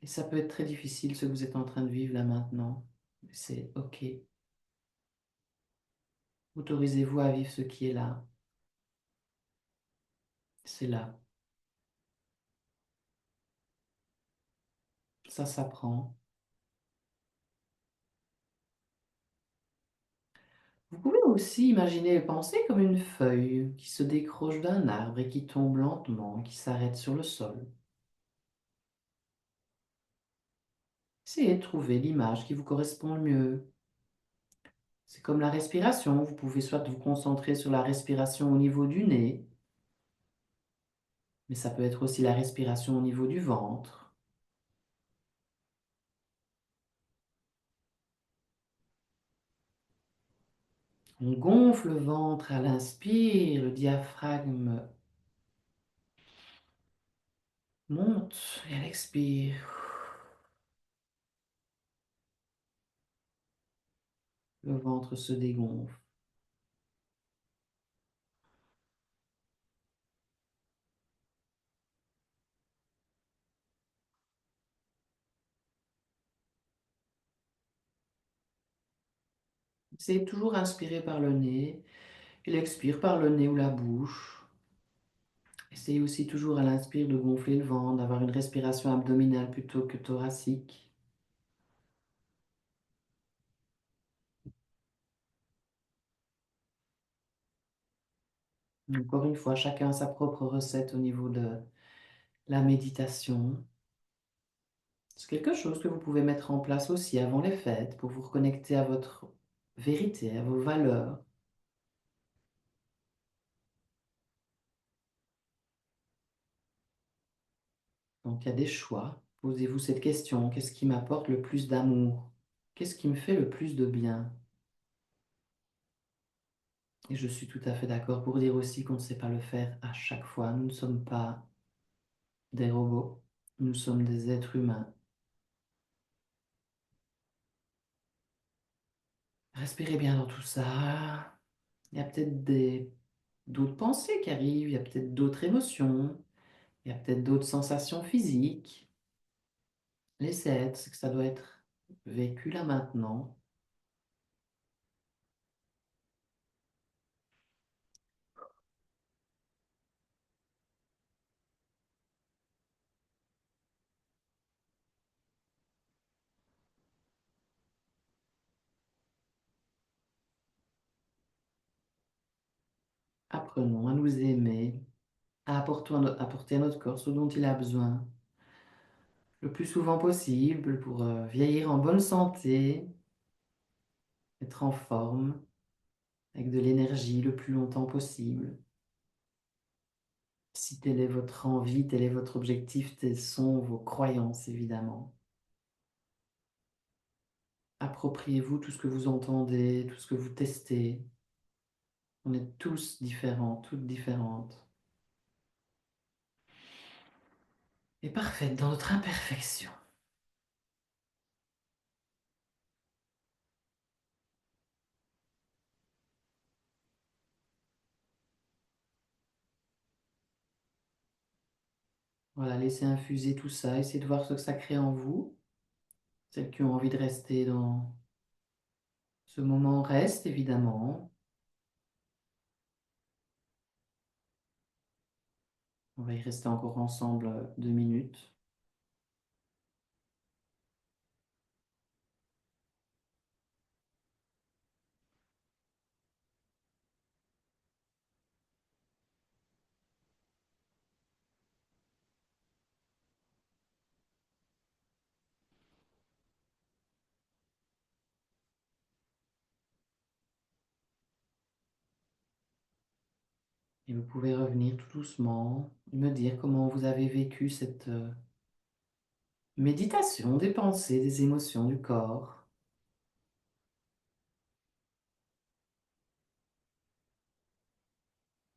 Speaker 1: Et ça peut être très difficile ce que vous êtes en train de vivre là maintenant. C'est OK. Autorisez-vous à vivre ce qui est là. C'est là. Ça s'apprend. Vous pouvez aussi imaginer et penser comme une feuille qui se décroche d'un arbre et qui tombe lentement, qui s'arrête sur le sol. Essayez de trouver l'image qui vous correspond le mieux. C'est comme la respiration. Vous pouvez soit vous concentrer sur la respiration au niveau du nez, mais ça peut être aussi la respiration au niveau du ventre. On gonfle le ventre à l'inspire, le diaphragme monte et à l'expire. Le ventre se dégonfle. Essayez de toujours inspirer par le nez. Il expire par le nez ou la bouche. Essayez aussi toujours à l'inspire de gonfler le ventre, d'avoir une respiration abdominale plutôt que thoracique. Encore une fois, chacun a sa propre recette au niveau de la méditation. C'est quelque chose que vous pouvez mettre en place aussi avant les fêtes pour vous reconnecter à votre vérité, à vos valeurs. Donc il y a des choix. Posez-vous cette question, qu'est-ce qui m'apporte le plus d'amour? Qu'est-ce qui me fait le plus de bien? Et je suis tout à fait d'accord pour dire aussi qu'on ne sait pas le faire à chaque fois. Nous ne sommes pas des robots, nous sommes des êtres humains. Respirez bien dans tout ça. Il y a peut-être d'autres pensées qui arrivent, il y a peut-être d'autres émotions, il y a peut-être d'autres sensations physiques. Laissez être, c'est que ça doit être vécu là maintenant. Apprenons à nous aimer, à apporter à notre corps ce dont il a besoin le plus souvent possible pour vieillir en bonne santé, être en forme, avec de l'énergie le plus longtemps possible. Si telle est votre envie, tel est votre objectif, telles sont vos croyances, évidemment. Appropriez-vous tout ce que vous entendez, tout ce que vous testez. On est tous différents, toutes différentes. Et parfaites dans notre imperfection. Voilà, laissez infuser tout ça, essayez de voir ce que ça crée en vous. Celles qui ont envie de rester dans ce moment restent, évidemment. On va y rester encore ensemble 2 minutes. Et vous pouvez revenir tout doucement, me dire comment vous avez vécu cette méditation des pensées, des émotions du corps,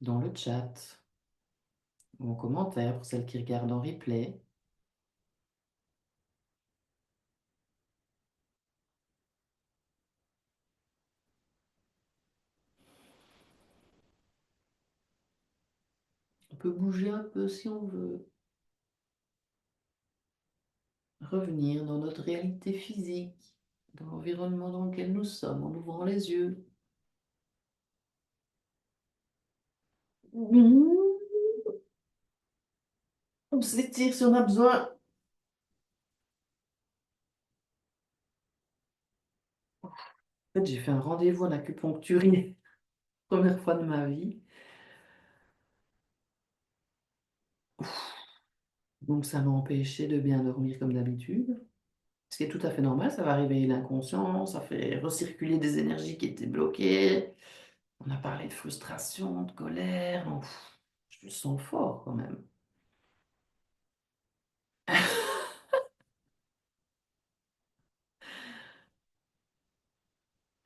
Speaker 1: dans le chat ou en commentaire pour celles qui regardent en replay. On peut bouger un peu si on veut. Revenir dans notre réalité physique, dans l'environnement dans lequel nous sommes, en ouvrant les yeux. On s'étire si on a besoin. En fait, j'ai fait un rendez-vous en acupuncture hier, première fois de ma vie. Donc ça m'a empêché de bien dormir comme d'habitude. Ce qui est tout à fait normal, ça va réveiller l'inconscient, ça fait recirculer des énergies qui étaient bloquées. On a parlé de frustration, de colère. Donc, je le sens fort quand même.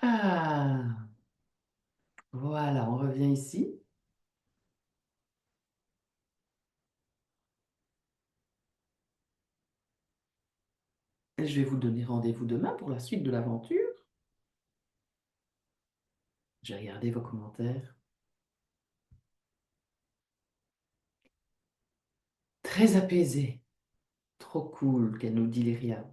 Speaker 1: Ah, voilà, on revient ici. Et je vais vous donner rendez-vous demain pour la suite de l'aventure. J'ai regardé vos commentaires. Très apaisé. Trop cool qu'elle nous dit Lyria.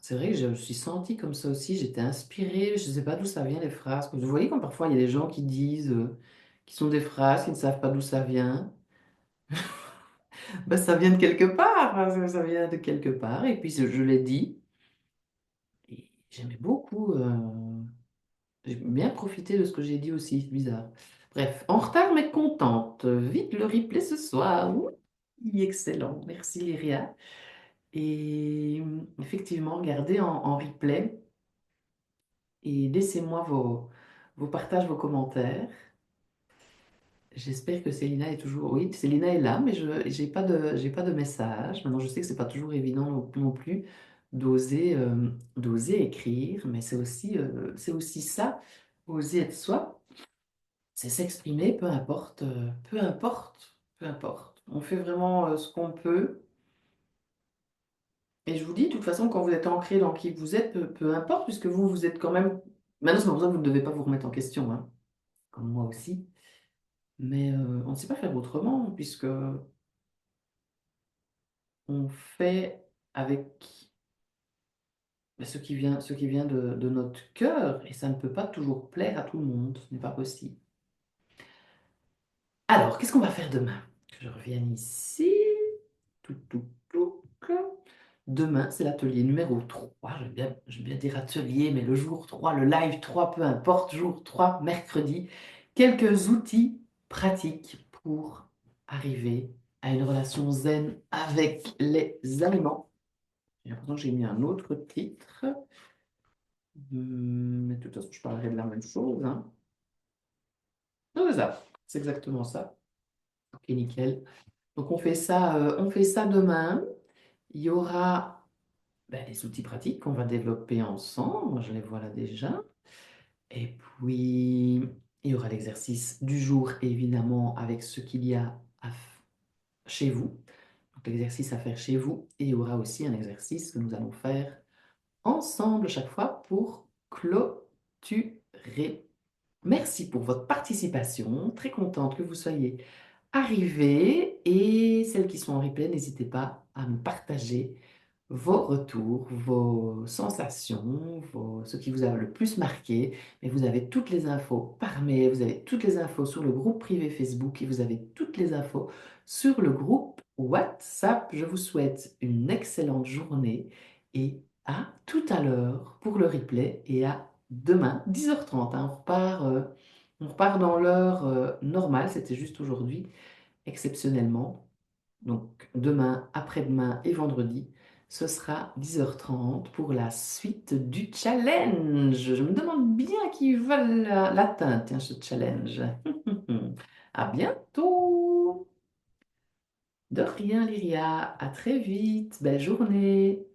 Speaker 1: C'est vrai que je me suis sentie comme ça aussi, j'étais inspirée, je ne sais pas d'où ça vient les phrases. Vous voyez comme parfois il y a des gens qui disent, qui sont des phrases, qui ne savent pas d'où ça vient. Ben, ça vient de quelque part, hein, ça vient de quelque part. Et puis je l'ai dit, et j'aimais beaucoup, j'ai bien profité de ce que j'ai dit aussi, c'est bizarre. Bref, en retard mais contente. Vite le replay ce soir. Oui, excellent, merci Lyria. Et effectivement, regardez en replay et laissez-moi vos partages, vos commentaires. J'espère que Célina est toujours... Oui, Célina est là, mais je j'ai pas de message. Maintenant, je sais que c'est pas toujours évident non plus d'oser écrire, mais c'est aussi ça, oser être soi, c'est s'exprimer, peu importe, peu importe. On fait vraiment ce qu'on peut. Et je vous dis, de toute façon, quand vous êtes ancré dans qui vous êtes, peu importe, puisque vous êtes quand même... Maintenant, c'est pas pour ça que vous ne devez pas vous remettre en question, hein, comme moi aussi. Mais on ne sait pas faire autrement, puisque on fait avec ce qui vient de notre cœur, et ça ne peut pas toujours plaire à tout le monde, ce n'est pas possible. Alors, qu'est-ce qu'on va faire demain? Que je revienne ici. Tout, tout, tout. Demain, c'est l'atelier numéro 3. Je vais bien dire atelier, mais le jour 3, le live 3, peu importe, jour 3, mercredi. Quelques outils pratiques pour arriver à une relation zen avec les aliments. J'ai l'impression que j'ai mis un autre titre. Mais de toute façon, je parlerai de la même chose, hein. Non, c'est ça. C'est exactement ça. Ok, nickel. Donc, on fait ça demain. Il y aura des outils pratiques qu'on va développer ensemble. Moi, je les vois là déjà. Et puis, il y aura l'exercice du jour, évidemment, avec ce qu'il y a chez vous. Donc, l'exercice à faire chez vous. Et il y aura aussi un exercice que nous allons faire ensemble chaque fois pour clôturer. Merci pour votre participation. Très contente que vous soyez arrivés. Et celles qui sont en replay, n'hésitez pas à me partager vos retours, vos sensations, ce qui vous a le plus marqué. Mais vous avez toutes les infos par mail, vous avez toutes les infos sur le groupe privé Facebook et vous avez toutes les infos sur le groupe WhatsApp. Je vous souhaite une excellente journée et à tout à l'heure pour le replay et à demain, 10h30, hein. On repart dans l'heure normale, c'était juste aujourd'hui, exceptionnellement. Donc demain, après-demain et vendredi, ce sera 10h30 pour la suite du challenge. Je me demande bien qui va l'atteindre, tiens, ce challenge. À bientôt. De rien, Lyria. À très vite. Belle journée.